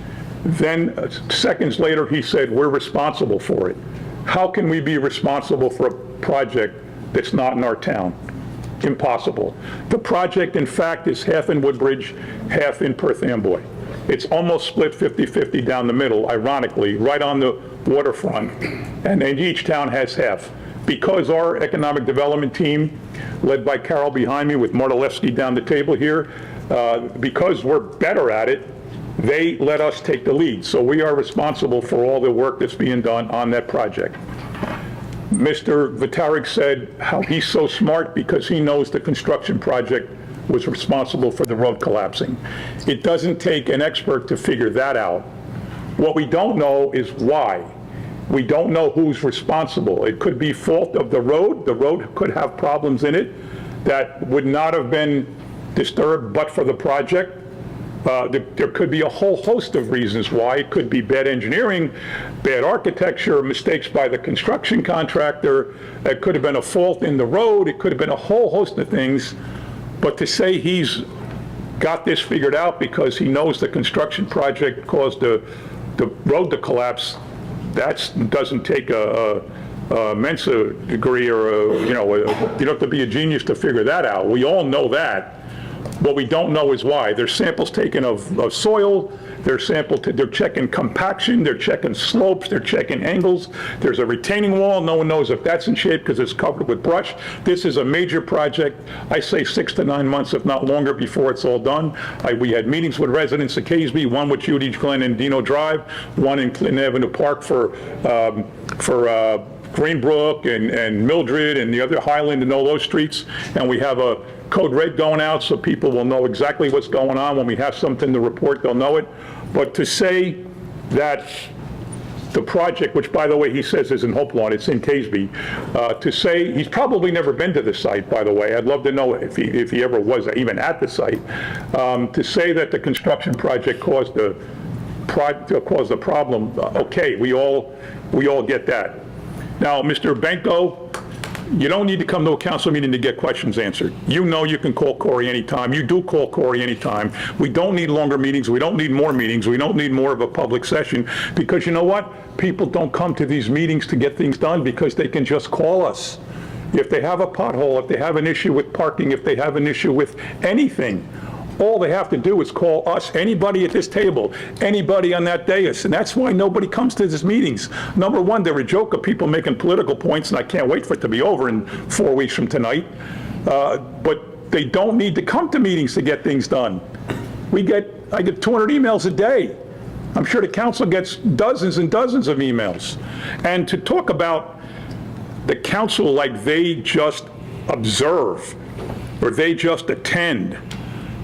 Then seconds later, he said, we're responsible for it. How can we be responsible for a project that's not in our town? Impossible. The project, in fact, is half in Woodbridge, half in Perth Amboy. It's almost split 50-50 down the middle, ironically, right on the waterfront. And each town has half. Because our economic development team, led by Carol behind me with Martalewski down the table here, because we're better at it, they let us take the lead. So we are responsible for all the work that's being done on that project. Mr. Vitarik said how he's so smart because he knows the construction project was responsible for the road collapsing. It doesn't take an expert to figure that out. What we don't know is why. We don't know who's responsible. It could be fault of the road. The road could have problems in it that would not have been disturbed but for the project. There could be a whole host of reasons why. It could be bad engineering, bad architecture, mistakes by the construction contractor. It could have been a fault in the road. It could have been a whole host of things. But to say he's got this figured out because he knows the construction project caused the road to collapse, that doesn't take a Mensa degree or you don't have to be a genius to figure that out. We all know that. What we don't know is why. There's samples taken of soil, they're checking compaction, they're checking slopes, they're checking angles. There's a retaining wall, no one knows if that's in shape because it's covered with brush. This is a major project. I say 6 to 9 months, if not longer, before it's all done. We had meetings with residents of Caseby, one with Udich Glen and Dino Drive, one in Clinton Avenue Park for Greenbrook and Mildred and the other Highland and all those streets. And we have a code red going out so people will know exactly what's going on. When we have something to report, they'll know it. But to say that the project, which by the way he says is in Hopelawn, it's in Caseby, to say, he's probably never been to the site, by the way. I'd love to know if he ever was even at the site. To say that the construction project caused the problem, okay, we all get that. Now, Mr. Benko, you don't need to come to a council meeting to get questions answered. You know you can call Corey anytime. You do call Corey anytime. We don't need longer meetings. We don't need more meetings. We don't need more of a public session because you know what? People don't come to these meetings to get things done because they can just call us. If they have a pothole, if they have an issue with parking, if they have an issue with anything, all they have to do is call us, anybody at this table, anybody on that dais, and that's why nobody comes to these meetings. Number one, they're a joke of people making political points, and I can't wait for it to be over in 4 weeks from tonight. But they don't need to come to meetings to get things done. I get 200 emails a day. I'm sure the council gets dozens and dozens of emails. And to talk about the council like they just observe or they just attend,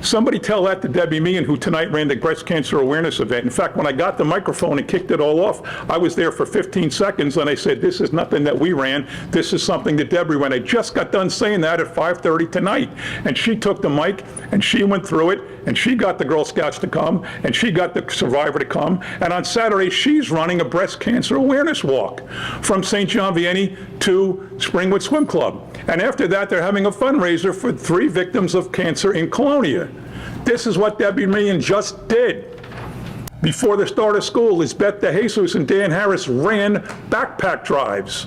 somebody tell that to Debbie Meehan, who tonight ran the breast cancer awareness event. In fact, when I got the microphone and kicked it all off, I was there for 15 seconds and I said, this is nothing that we ran. This is something that Debbie ran. I just got done saying that at 5:30 tonight. And she took the mic and she went through it and she got the Girl Scouts to come and she got the survivor to come. And on Saturday, she's running a breast cancer awareness walk from St. John Vianney to Springwood Swim Club. And after that, they're having a fundraiser for 3 victims of cancer in Colonia. This is what Debbie Meehan just did. Before the start of school, Lisbeth DeJesus and Dan Harris ran backpack drives.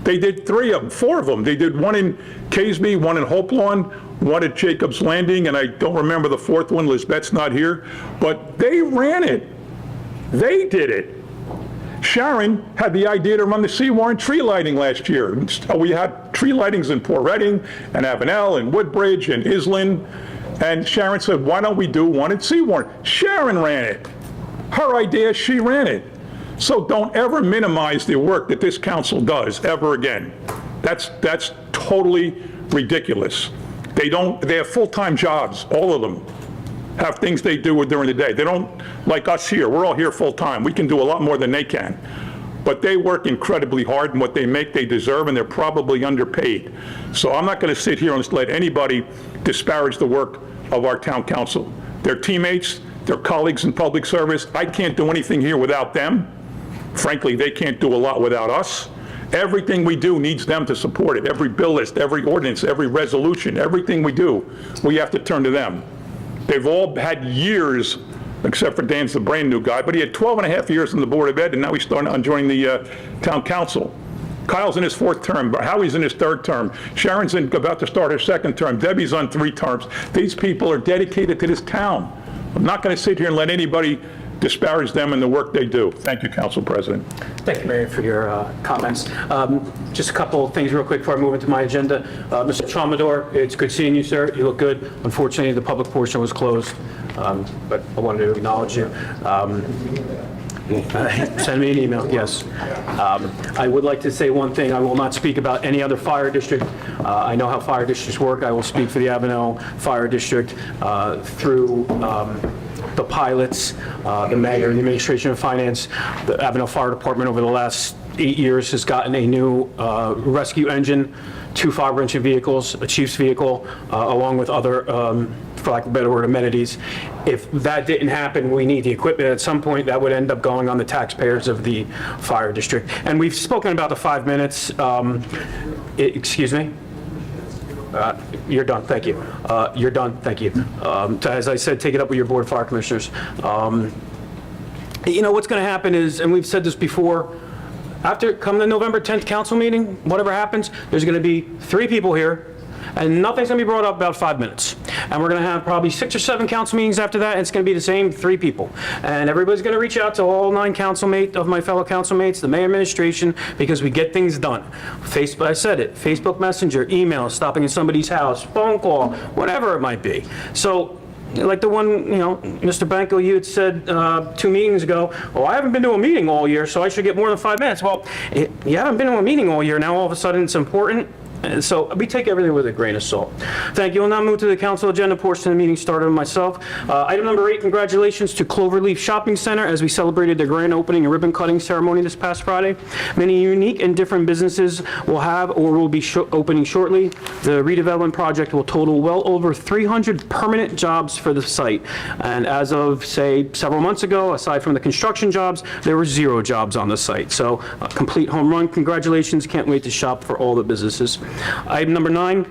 They did 4 of them. They did one in Caseby, one in Hopelawn, one at Jacob's Landing, and I don't remember the 4th one. Lisbeth's not here. But they ran it. They did it. Sharon had the idea to run the Seawarren tree lighting last year. We had tree lightings in Port Reading and Avenel and Woodbridge and Island. And Sharon said, why don't we do one at Seawarren? Sharon ran it. Her idea, she ran it. So don't ever minimize the work that this council does ever again. That's totally ridiculous. They have full-time jobs, all of them have things they do during the day. They don't, like us here, we're all here full-time. We can do a lot more than they can. But they work incredibly hard, and what they make, they deserve, and they're probably underpaid. So I'm not going to sit here and let anybody disparage the work of our town council. They're teammates, They're colleagues in public service. I can't do anything here without them. Frankly, they can't do a lot without us. Everything we do needs them to support it. Every bill list, every ordinance, every resolution, everything we do, we have to turn to them. They've all had years, except for Dan's the brand new guy, but he had 12 and a half years on the Board of Ed, and now he's starting on joining the town council. Kyle's in his 4th term, Howie's in his 3rd term, Sharon's about to start her 2nd term, Debbie's on 3 terms. These people are dedicated to this town. I'm not going to sit here and let anybody disparage them in the work they do. Thank you, Council President. Thank you, Mayor, for your comments. Just a couple of things real quick before I move into my agenda. Mr. Tromador, it's good seeing you, sir. You look good. Unfortunately, the public portion was closed, but I wanted to acknowledge you. Send me an email, yes. I would like to say one thing. I will not speak about any other fire district. I know how fire districts work. I will speak for the Avenel Fire District through the pilots, the mayor, the administration of finance. The Avenel Fire Department over the last 8 years has gotten a new rescue engine, 2 fire-engine vehicles, a chief's vehicle, along with other, for lack of a better word, amenities. If that didn't happen, we need the equipment at some point. That would end up going on the taxpayers of the fire district. And we've spoken about the 5 minutes. Excuse me? You're done, thank you. You're done, thank you. As I said, take it up with your board of fire commissioners. You know, what's going to happen is, and we've said this before, after come the November 10th council meeting, whatever happens, there's going to be 3 people here, and nothing's going to be brought up about 5 minutes. And we're going to have probably 6 or 7 council meetings after that, and it's going to be the same 3 people. And everybody's going to reach out to all 9 of my fellow council mates, the mayor administration, because we get things done. Facebook, I said it, Facebook Messenger, email, stopping in somebody's house, phone call, whatever it might be. So, like the one, you know, Mr. Banco, you had said 2 meetings ago, oh, I haven't been to a meeting all year, so I should get more than 5 minutes. Well, you haven't been to a meeting all year, now all of a sudden it's important. So we take everything with a grain of salt. Thank you. We'll now move to the council agenda portion of the meeting started with myself. Item number 8, congratulations to Cloverleaf Shopping Center as we celebrated their grand opening and ribbon cutting ceremony this past Friday. Many unique and different businesses will have or will be opening shortly. The redevelopment project will total well over 300 permanent jobs for the site. And as of, say, several months ago, aside from the construction jobs, there were 0 jobs on the site. So a complete home run. Congratulations. Can't wait to shop for all the businesses. Item number 9,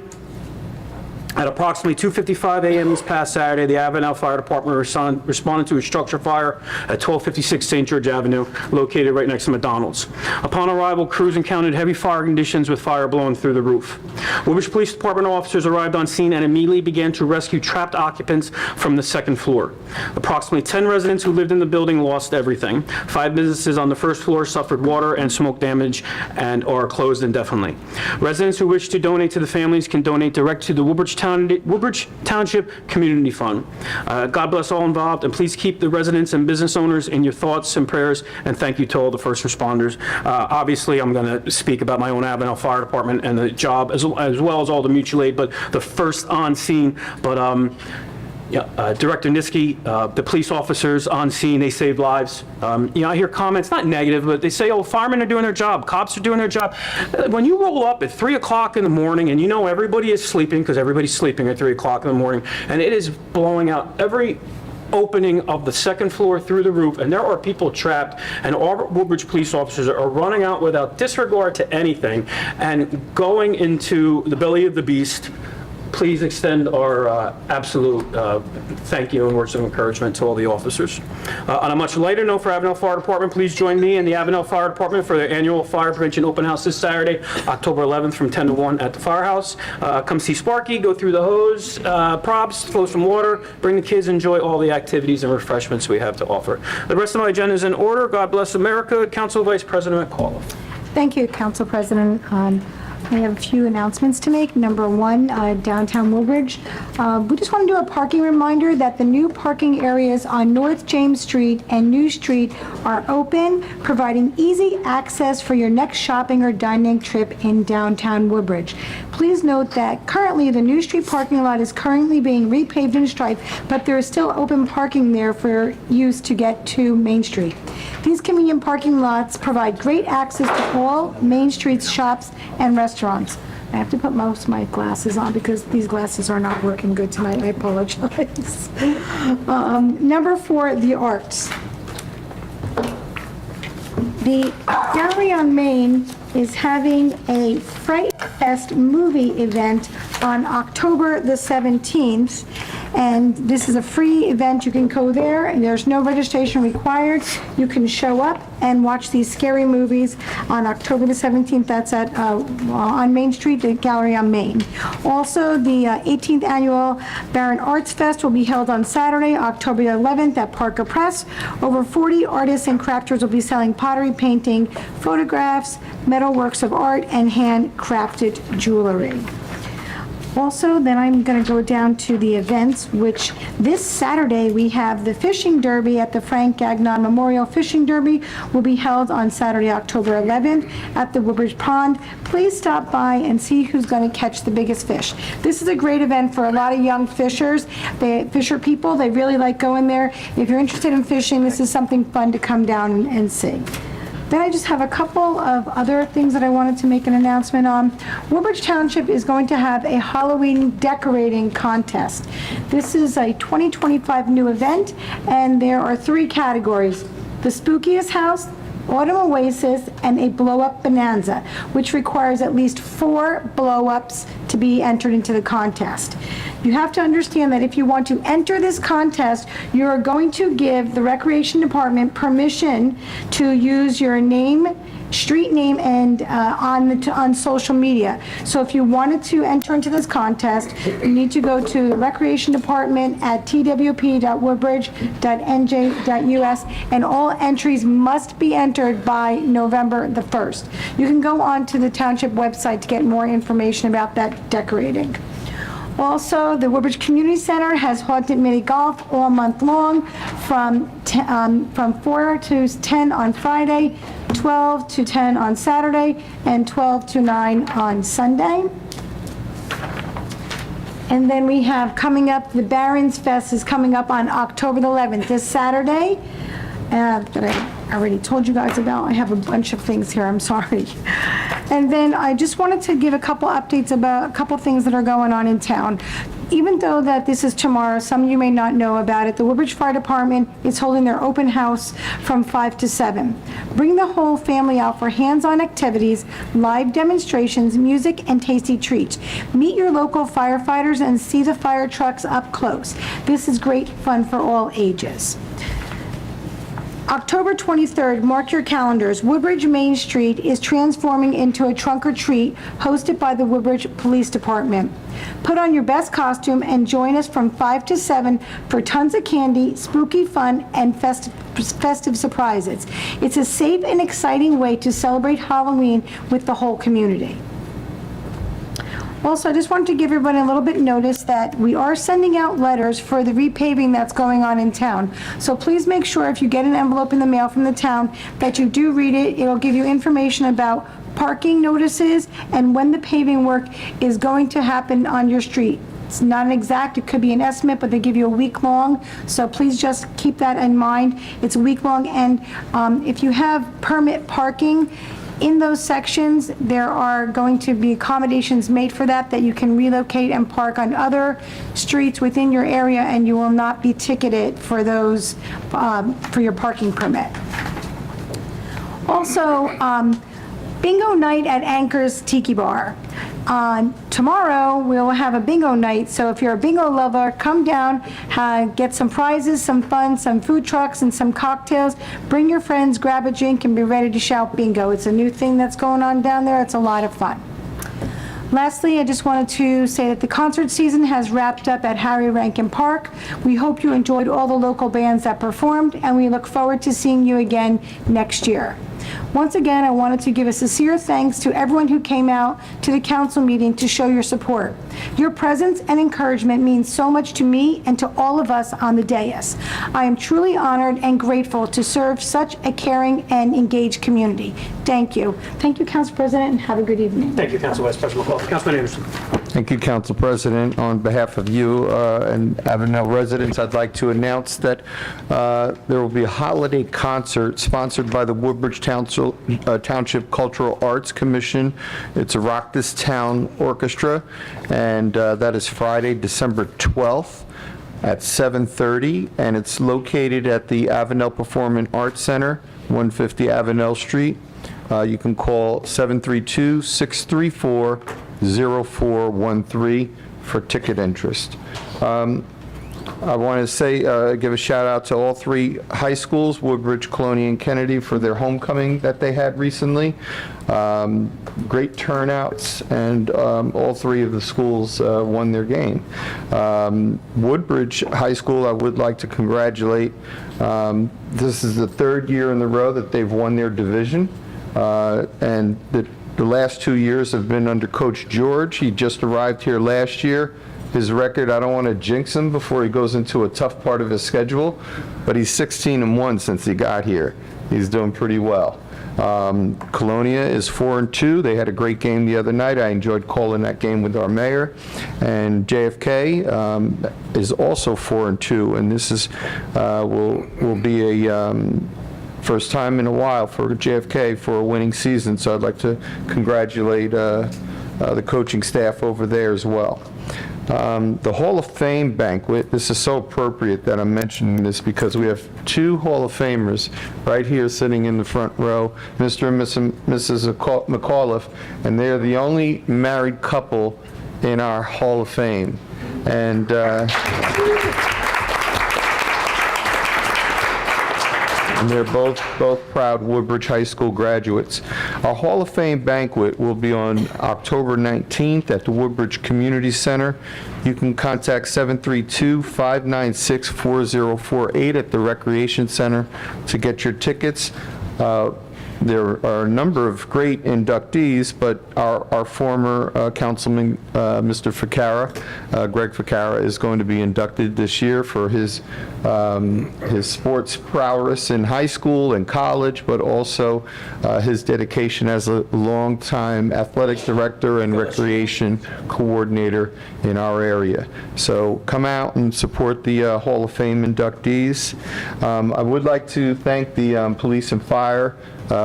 at approximately 2:55 a.m. this past Saturday, the Avenel Fire Department responded to a structure fire at 1256 St. George Avenue, located right next to McDonald's. Upon arrival, crews encountered heavy fire conditions with fire blowing through the roof. Woodbridge Police Department officers arrived on scene and immediately began to rescue trapped occupants from the 2nd floor. Approximately 10 residents who lived in the building lost everything. 5 businesses on the 1st floor suffered water and smoke damage and are closed indefinitely. Residents who wish to donate to the families can donate direct to the Woodbridge Township Community Fund. God bless all involved, and please keep the residents and business owners in your thoughts and prayers, and thank you to all the first responders. Obviously, I'm going to speak about my own Avenel Fire Department and the job, as well as all the mutual aid, but the first on scene. But Director Niski, the police officers on scene, they saved lives. I hear comments, not negative, but they say, oh, firemen are doing their job, cops are doing their job. When you roll up at 3 o'clock in the morning and you know everybody is sleeping, because everybody's sleeping at 3 o'clock in the morning, and it is blowing out every opening of the 2nd floor through the roof, and there are people trapped, and all Woodbridge police officers are running out without disregard to anything and going into the belly of the beast. Please extend our absolute thank you and words of encouragement to all the officers. On a much lighter note for Avenel Fire Department, please join me and the Avenel Fire Department for their annual Fire Prevention Open House this Saturday, October 11th from 10 to 1 at the firehouse. Come see Sparky, go through the hose, props, flow some water, bring the kids, enjoy all the activities and refreshments we have to offer. The rest of my agenda is in order. God bless America. Council Vice President McAuliffe. Thank you, Council President. I have a few announcements to make. Number 1, downtown Woodbridge. We just want to do a parking reminder that the new parking areas on North James Street and New Street are open, providing easy access for your next shopping or dining trip in downtown Woodbridge. Please note that currently the New Street parking lot is currently being repaved and striped, but there is still open parking there for use to get to Main Street. These convenient parking lots provide great access to all Main Street's shops and restaurants. I have to put most of my glasses on because these glasses are not working good tonight. I apologize. Number 4, the arts. The Gallery on Main is having a Fright Fest movie event on October the 17th. And this is a free event. You can go there, and there's no registration required. You can show up and watch these scary movies on October the 17th. That's at on Main Street, the Gallery on Main. Also, the 18th Annual Barron Arts Fest will be held on Saturday, October 11th at Parker Press. Over 40 artists and crafters will be selling pottery, painting, photographs, metal works of art, and handcrafted jewelry. Also, then I'm going to go down to the events, which this Saturday we have the Fishing Derby at the Frank Gagnon Memorial Fishing Derby will be held on Saturday, October 11th at the Woodbridge Pond. Please stop by and see who's going to catch the biggest fish. This is a great event for a lot of young fishers. Fisher people, they really like going there. If you're interested in fishing, this is something fun to come down and see. Then I just have a couple of other things that I wanted to make an announcement on. Woodbridge Township is going to have a Halloween decorating contest. This is a 2025 new event, and there are 3 categories: the spookiest house, Autumn Oasis, and a blow-up bonanza, which requires at least 4 blow-ups to be entered into the contest. You have to understand that if you want to enter this contest, you are going to give the Recreation Department permission to use your name, street name, and on social media. So if you wanted to enter into this contest, you need to go to the Recreation Department at twp.woodbridge.nj.us, and all entries must be entered by November the 1st. You can go on to the Township website to get more information about that decorating. Also, the Woodbridge Community Center has Haunted Mini Golf all month long from 4 to 10 on Friday, 12 to 10 on Saturday, and 12 to 9 on Sunday. And then we have coming up, the Barron's Fest is coming up on October the 11th, this Saturday, that I already told you guys about. I have a bunch of things here, I'm sorry. And then I just wanted to give a couple updates about a couple things that are going on in town. Even though that this is tomorrow, some of you may not know about it, the Woodbridge Fire Department is holding their open house from 5 to 7. Bring the whole family out for hands-on activities, live demonstrations, music, and tasty treats. Meet your local firefighters and see the fire trucks up close. This is great fun for all ages. October 23rd, mark your calendars. Woodbridge Main Street is transforming into a trunk or treat hosted by the Woodbridge Police Department. Put on your best costume and join us from 5 to 7 for tons of candy, spooky fun, and festive surprises. It's a safe and exciting way to celebrate Halloween with the whole community. Also, I just wanted to give everybody a little bit notice that we are sending out letters for the repaving that's going on in town. So please make sure if you get an envelope in the mail from the town that you do read it. It'll give you information about parking notices and when the paving work is going to happen on your street. It's not an exact, it could be an estimate, but they give you a week long. So please just keep that in mind. It's a week long, and if you have permit parking, in those sections, there are going to be accommodations made for that you can relocate and park on other streets within your area, and you will not be ticketed for those, for your parking permit. Also, bingo night at Anchor's Tiki Bar. Tomorrow, we'll have a bingo night, so if you're a bingo lover, come down, get some prizes, some fun, some food trucks, and some cocktails. Bring your friends, grab a drink, and be ready to shout bingo. It's a new thing that's going on down there. It's a lot of fun. Lastly, I just wanted to say that the concert season has wrapped up at Harry Rankin Park. We hope you enjoyed all the local bands that performed, and we look forward to seeing you again next year. Once again, I wanted to give a sincere thanks to everyone who came out to the council meeting to show your support. Your presence and encouragement means so much to me and to all of us on the dais. I am truly honored and grateful to serve such a caring and engaged community. Thank you. Thank you, Council President, and have a good evening. Thank you, Council Vice President McCall. Councilman Anderson. Thank you, Council President. On behalf of you and Avenel residents, I'd like to announce that there will be a holiday concert sponsored by the Woodbridge Township Cultural Arts Commission. It's a Rock This Town Orchestra, and that is Friday, December 12th at 7:30, and it's located at the Avenel Performing Arts Center, 150 Avenel Street. You can call 732-634-0413 for ticket interest. I want to say, give a shout out to all 3 high schools, Woodbridge, Colonia, and Kennedy, for their homecoming that they had recently. Great turnouts, and all 3 of the schools won their game. Woodbridge High School, I would like to congratulate. This is the 3rd year in a row that they've won their division. And the last 2 years have been under Coach George. He just arrived here last year. His record, I don't want to jinx him before he goes into a tough part of his schedule, but he's 16-1 since he got here. He's doing pretty well. Colonia is 4-2. They had a great game the other night. I enjoyed calling that game with our mayor. And JFK is also 4-2, and this is will be a first time in a while for JFK for a winning season, so I'd like to congratulate the coaching staff over there as well. The Hall of Fame banquet, this is so appropriate that I'm mentioning this because we have 2 Hall of Famers right here sitting in the front row, Mr. and Mrs. McAuliffe, and they're the only married couple in our Hall of Fame. And and they're both proud Woodbridge High School graduates. Our Hall of Fame banquet will be on October 19th at the Woodbridge Community Center. You can contact 732-596-4048 at the Recreation Center to get your tickets. There are a number of great inductees, but our former councilman, Mr. Ficarra, Greg Ficarra, is going to be inducted this year for his sports prowess in high school and college, but also his dedication as a longtime athletic director and recreation coordinator in our area. So come out and support the Hall of Fame inductees. I would like to thank the police and fire.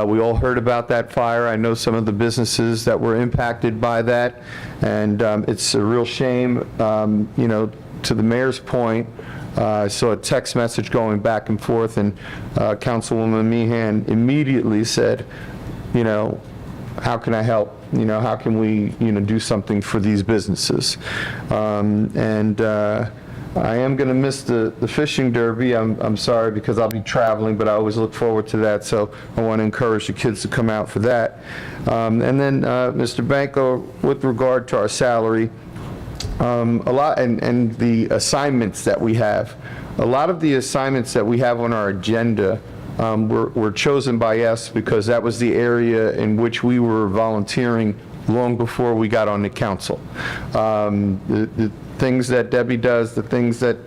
We all heard about that fire. I know some of the businesses that were impacted by that, and it's a real shame. You know, to the mayor's point, I saw a text message going back and forth, and Councilwoman Meehan immediately said, you know, how can I help? You know, how can we, you know, do something for these businesses? I am going to miss the fishing derby. I'm sorry, because I'll be traveling, but I always look forward to that, so I want to encourage the kids to come out for that. And then, Mr. Banco, with regard to our salary, a lot, and the assignments that we have, a lot of the assignments that we have on our agenda were chosen by us because that was the area in which we were volunteering long before we got on the council. The things that Debbie does, the things that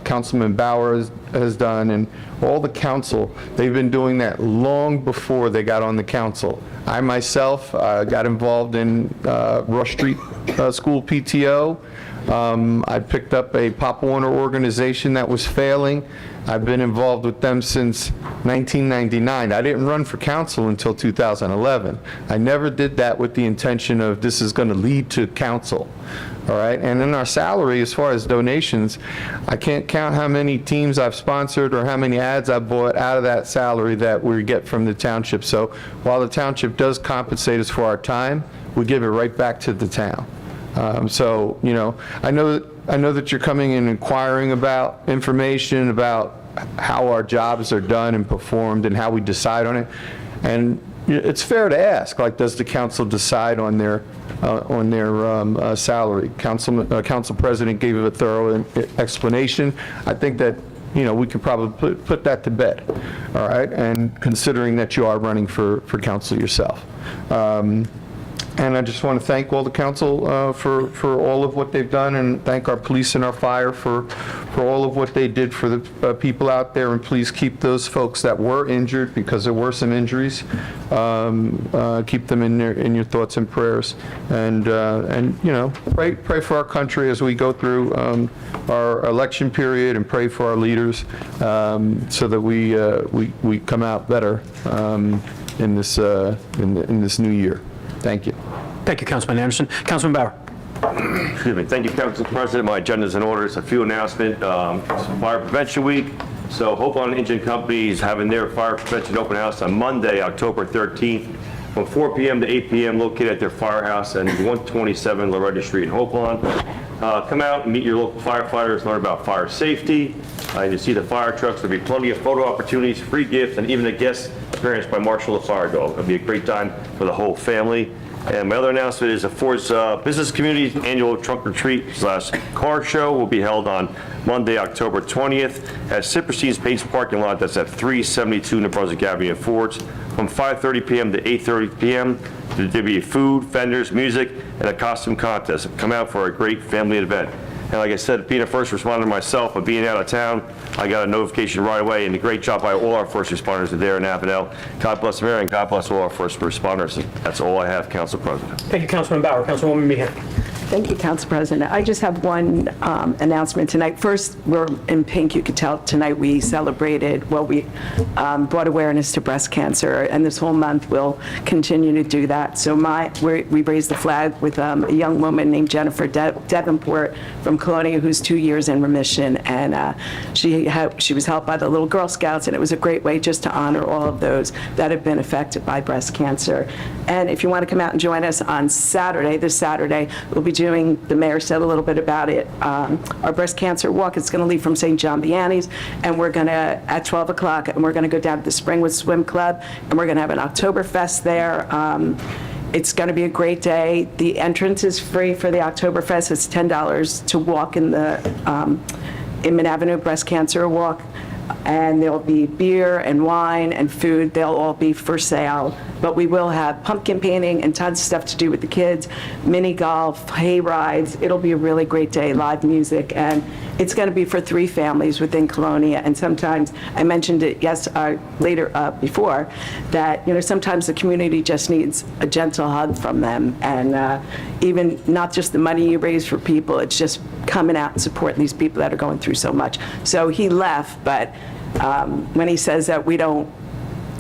Councilman Bauer has done, and all the council, they've been doing that long before they got on the council. I myself got involved in Rush Street School PTO. I picked up a Pop Warner organization that was failing. I've been involved with them since 1999. I didn't run for council until 2011. I never did that with the intention of this is going to lead to council. All right, and then our salary, as far as donations, I can't count how many teams I've sponsored or how many ads I've bought out of that salary that we get from the township. So while the township does compensate us for our time, we give it right back to the town. So, you know, I know that you're coming and inquiring about information about how our jobs are done and performed and how we decide on it. And it's fair to ask, like, does the council decide on their salary? Council president gave a thorough explanation. I think that, you know, we can probably put that to bed, all right? And considering that you are running for council yourself. And I just want to thank all the council for all of what they've done, and thank our police and our fire for all of what they did for the people out there. And please keep those folks that were injured, because there were some injuries, keep them in your thoughts and prayers. And pray for our country as we go through our election period, and pray for our leaders so that we come out better in this new year. Thank you. Thank you, Councilman Anderson. Councilman Bauer. Excuse me. Thank you, Council President. My agenda is in order. It's a few announcement. Fire Prevention Week. So Hope on Engine Company is having their fire prevention open house on Monday, October 13th, from 4 p.m. to 8 p.m. located at their firehouse on 127 Loretta Street in Hopewell. Come out and meet your local firefighters, learn about fire safety. You see the fire trucks. There'll be plenty of photo opportunities, free gifts, and even a guest appearance by Marshall the Fire Dog. It'll be a great time for the whole family. And my other announcement is the Ford's Business Community Annual Trunk or Treat/Car Show will be held on Monday, October 20th at Sipperstein's Pace parking lot. That's at 372 New Brunswick Avenue at Ford's from 5:30 p.m. to 8:30 p.m. There'll be food, vendors, music, and a costume contest. Come out for a great family event. And like I said, being a first responder myself, but being out of town, I got a notification right away, and a great job by all our first responders there in Avenel. God bless America, and God bless all our first responders. That's all I have, Council President. Thank you, Councilman Bauer. Councilwoman Meehan. Thank you, Council President. I just have one announcement tonight. First, we're in pink. You could tell tonight we celebrated, we brought awareness to breast cancer, and this whole month we'll continue to do that. So we raised the flag with a young woman named Jennifer Davenport from Colonia, who's 2 years in remission, and she was helped by the little Girl Scouts, and it was a great way just to honor all of those that have been affected by breast cancer. And if you want to come out and join us on Saturday, this Saturday, we'll be the mayor said a little bit about it, our breast cancer walk. It's going to leave from St. John Vianney's, and we're going to, at 12 o'clock, and we're going to go down to the Springwood Swim Club, and we're going to have an Oktoberfest there. It's going to be a great day. The entrance is free for the Oktoberfest. It's $10 to walk in the Inman Avenue Breast Cancer Walk. And there'll be beer and wine and food. They'll all be for sale. But we will have pumpkin painting and tons of stuff to do with the kids, mini golf, hay rides. It'll be a really great day, live music. And it's going to be for 3 families within Colonia. And sometimes, I mentioned it before, that sometimes the community just needs a gentle hug from them. And even not just the money you raise for people, it's just coming out and supporting these people that are going through so much. So he left, but when he says that we don't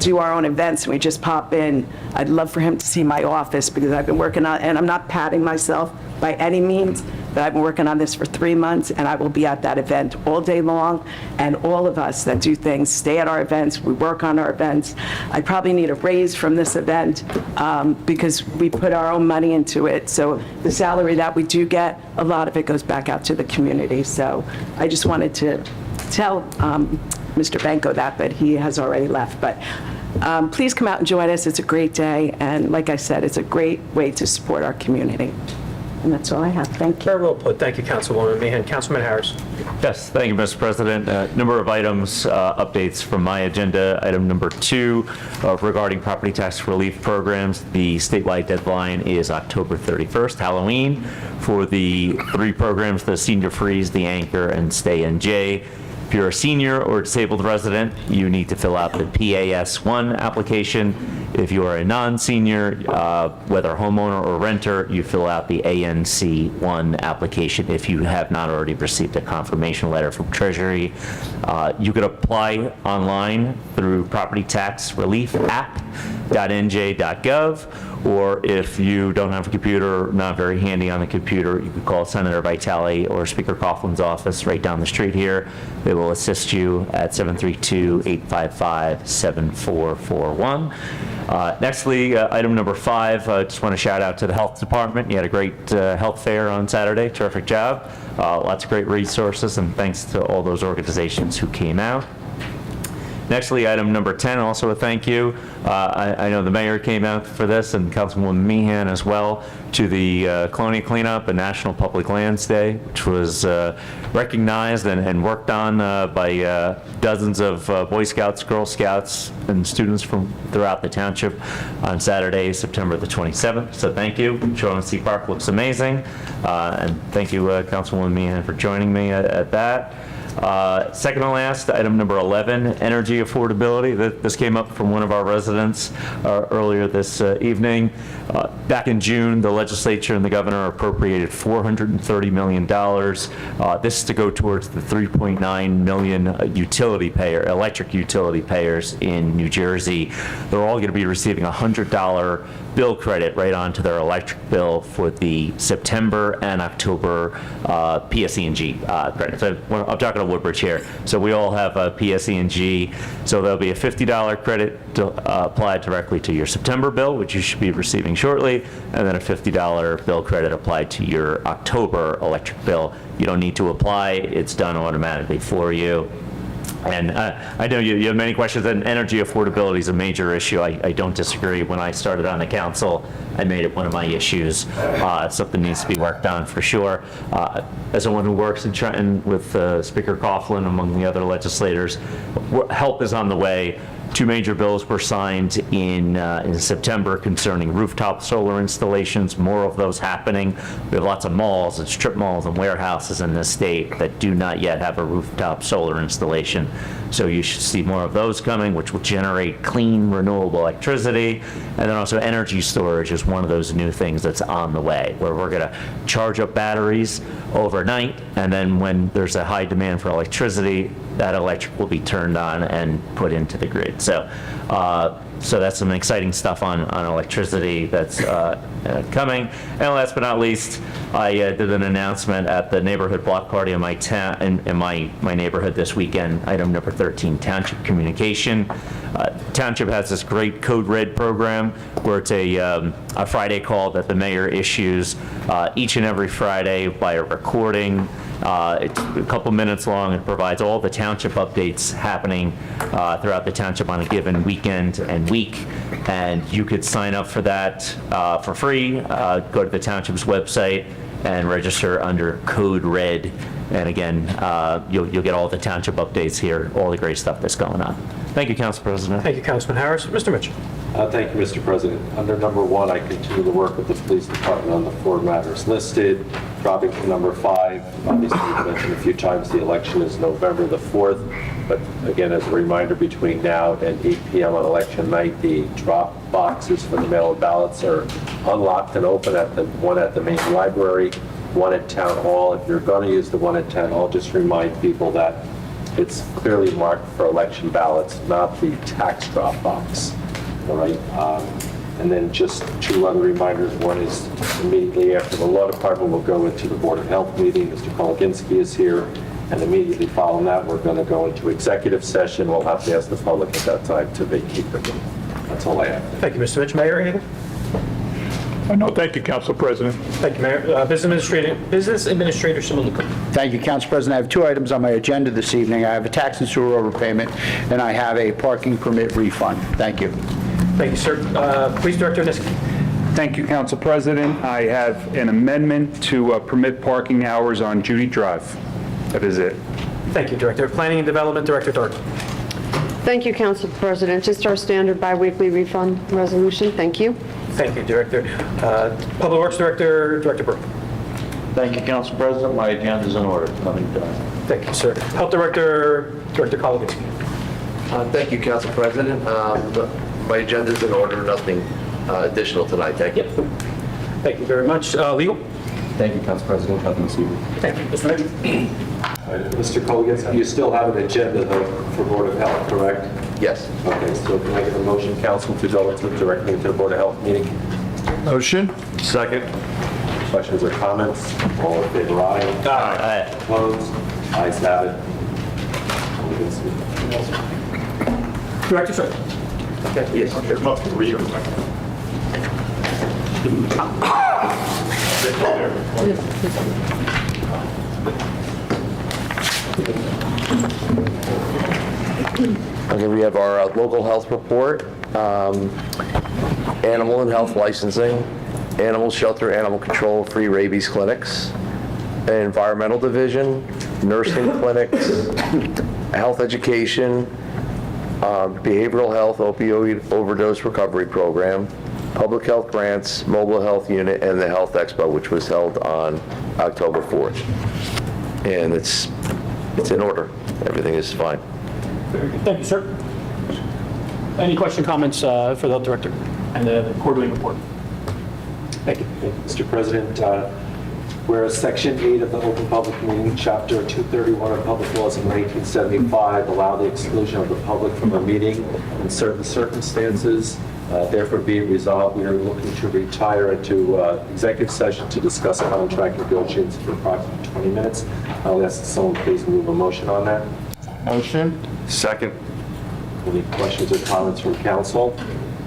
do our own events and we just pop in, I'd love for him to see my office, because I've been working on, and I'm not patting myself by any means, but I've been working on this for 3 months, and I will be at that event all day long. And all of us that do things stay at our events, we work on our events. I probably need a raise from this event because we put our own money into it. So the salary that we do get, a lot of it goes back out to the community. So I just wanted to tell Mr. Banco that, but he has already left. But please come out and join us. It's a great day. And like I said, it's a great way to support our community. And that's all I have. Thank you. Very well put. Thank you, Councilwoman Meehan. Councilman Harris. Yes, thank you, Mr. President. Number of items, updates from my agenda. Item number 2, regarding property tax relief programs. The statewide deadline is October 31st, Halloween, for the 3 programs, the Senior Freeze, the Anchor, and Stay NJ. If you're a senior or disabled resident, you need to fill out the PAS-1 application. If you are a non-senior, whether homeowner or renter, you fill out the ANC-1 application if you have not already received a confirmation letter from Treasury. You could apply online through Property Tax Relief app.nj.gov, or if you don't have a computer, not very handy on the computer, you could call Senator Vitale or Speaker Coughlin's office right down the street here. They will assist you at 732-855-7441. Nextly, item number 5, just want to shout out to the health department. You had a great health fair on Saturday. Terrific job. Lots of great resources, and thanks to all those organizations who came out. Nextly, item number 10, also a thank you. I know the mayor came out for this, and Councilwoman Meehan as well, to the Colonial Cleanup and National Public Lands Day, which was recognized and worked on by dozens of Boy Scouts, Girl Scouts, and students from throughout the township on Saturday, September the 27th. So thank you. Shaughnessy Park looks amazing. And thank you, Councilwoman Meehan, for joining me at that. Second to last, item number 11, energy affordability. This came up from one of our residents earlier this evening. Back in June, the legislature and the governor appropriated $430 million. This is to go towards the 3.9 million electric utility payers in New Jersey. They're all going to be receiving a $100 bill credit right onto their electric bill for the September and October PSE&G credit. So I'm talking to Woodbridge here. So we all have a PSE&G. So there'll be a $50 credit applied directly to your September bill, which you should be receiving shortly, and then a $50 bill credit applied to your October electric bill. You don't need to apply. It's done automatically for you. And I know you have many questions, and energy affordability is a major issue. I don't disagree. When I started on the council, I made it one of my issues. Something needs to be worked on for sure. As someone who works in Trenton with Speaker Coughlin, among the other legislators, help is on the way. 2 major bills were signed in September concerning rooftop solar installations, more of those happening. We have lots of malls and strip malls and warehouses in this state that do not yet have a rooftop solar installation. So you should see more of those coming, which will generate clean, renewable electricity. And then also energy storage is one of those new things that's on the way, where we're going to charge up batteries overnight, and then when there's a high demand for electricity, that electric will be turned on and put into the grid. So that's some exciting stuff on electricity that's coming. And last but not least, I did an announcement at the neighborhood block party in my in my neighborhood this weekend. Item number 13, Township communication. Township has this great Code Red program where it's a Friday call that the mayor issues each and every Friday by a recording. It's a couple minutes long. It provides all the township updates happening throughout the township on a given weekend and week. And you could sign up for that for free. Go to the township's website and register under Code Red. And again, you'll get all the township updates here, all the great stuff that's going on. Thank you, Council President. Thank you, Councilman Harris. Mr. Mitchell. Thank you, Mr. President. Under number 1, I continue to work with the police department on the 4 matters listed. Dropping to number 5, obviously you mentioned a few times the election is November the 4th, but again, as a reminder, between now and 8 p.m. on election night, the drop boxes for the mail-in ballots are unlocked and open one at the main library, one at Town Hall. If you're going to use the one at Town Hall, just remind people that it's clearly marked for election ballots, not the tax drop box. All right. And then just 2 other reminders. One is immediately after the law department will go into the Board of Health meeting. Mr. Koliginski is here. And immediately following that, we're going to go into executive session. We'll have to ask the public at that time to vacate the room. That's all I have. Thank you, Mr. Mitchell. Mayor, anything? No, thank you, Council President. Thank you, Mayor. Business Administrator Simaluka. Thank you, Council President. I have 2 items on my agenda this evening. I have a tax and sewer overpayment, and I have a parking permit refund. Thank you. Thank you, sir. Police Director Niski. Thank you, Council President. I have an amendment to permit parking hours on Judy Drive. That is it. Thank you, Director. Planning and Development Director Dark. Thank you, Council President. Just our standard biweekly refund resolution. Thank you. Thank you, Director. Public Works Director, Director Burke. Thank you, Council President. My agenda is in order. Nothing done. Thank you, sir. Health Director, Director Koliginski. Thank you, Council President. My agenda is in order. Nothing additional tonight. Thank you. Thank you very much. Legal. Thank you, Council President. Nothing this evening. Thank you, Mr. Mitchell. Mr. Koliginski, you still have an agenda though for Board of Health, correct? Yes. Okay, so can I get a motion, Council, to go directly into the Board of Health meeting? Motion? Second. Questions or comments? All in favor, aye. Aye. Opposed? Ayes have it. Director, sir. Okay. Yes. Okay, we have our local health report, animal and health licensing, animal shelter, animal control, free rabies clinics, environmental division, nursing clinics, health education, behavioral health, opioid overdose recovery program, public health grants, mobile health unit, and the health expo, which was held on October 4th. And it's in order. Everything is fine. Very good. Thank you, sir. Any question, comments for the health director and the quarterly report? Thank you. Mr. President, whereas Section 8 of the Open Public Meeting, Chapter 231 of Public Laws of 1975 allow the exclusion of the public from a meeting in certain circumstances, therefore be it resolved, we are looking to retire into executive session to discuss contract negotiations for approximately 20 minutes. I'll ask someone please move a motion on that. Motion? Second. Any questions or comments from council?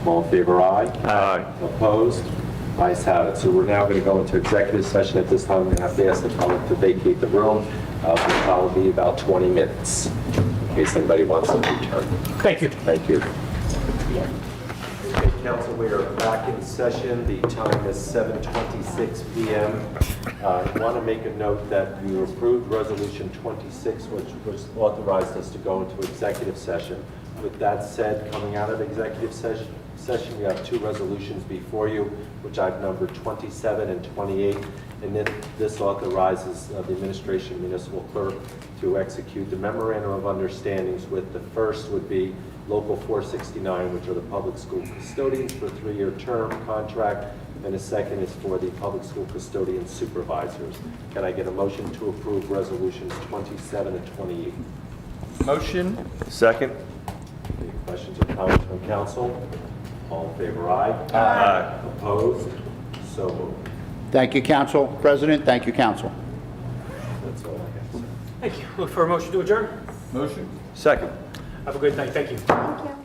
All in favor, aye. Aye. Opposed? Ayes have it. So we're now going to go into executive session. At this time, I'm going to have to ask the public to vacate the room. It'll probably be about 20 minutes, in case anybody wants to return. Thank you. Thank you. Okay, council, we are back in session. The time is 7:26 p.m. I want to make a note that you approved Resolution 26, which authorized us to go into executive session. With that said, coming out of executive session, we have two resolutions before you, which I've numbered 27 and 28. And then this authorizes the administration municipal clerk to execute the memorandum of understandings with the first would be Local 469, which are the public school custodians for a 3-year term contract, and the second is for the public school custodian supervisors. Can I get a motion to approve resolutions 27 and 28? Motion? Second. Any questions or comments from council? All in favor, aye. Aye. Opposed? So moved. Thank you, Council President. Thank you, Council. That's all I have. Thank you. Look for a motion to adjourn. Motion? Second. Have a good night. Thank you. Thank you.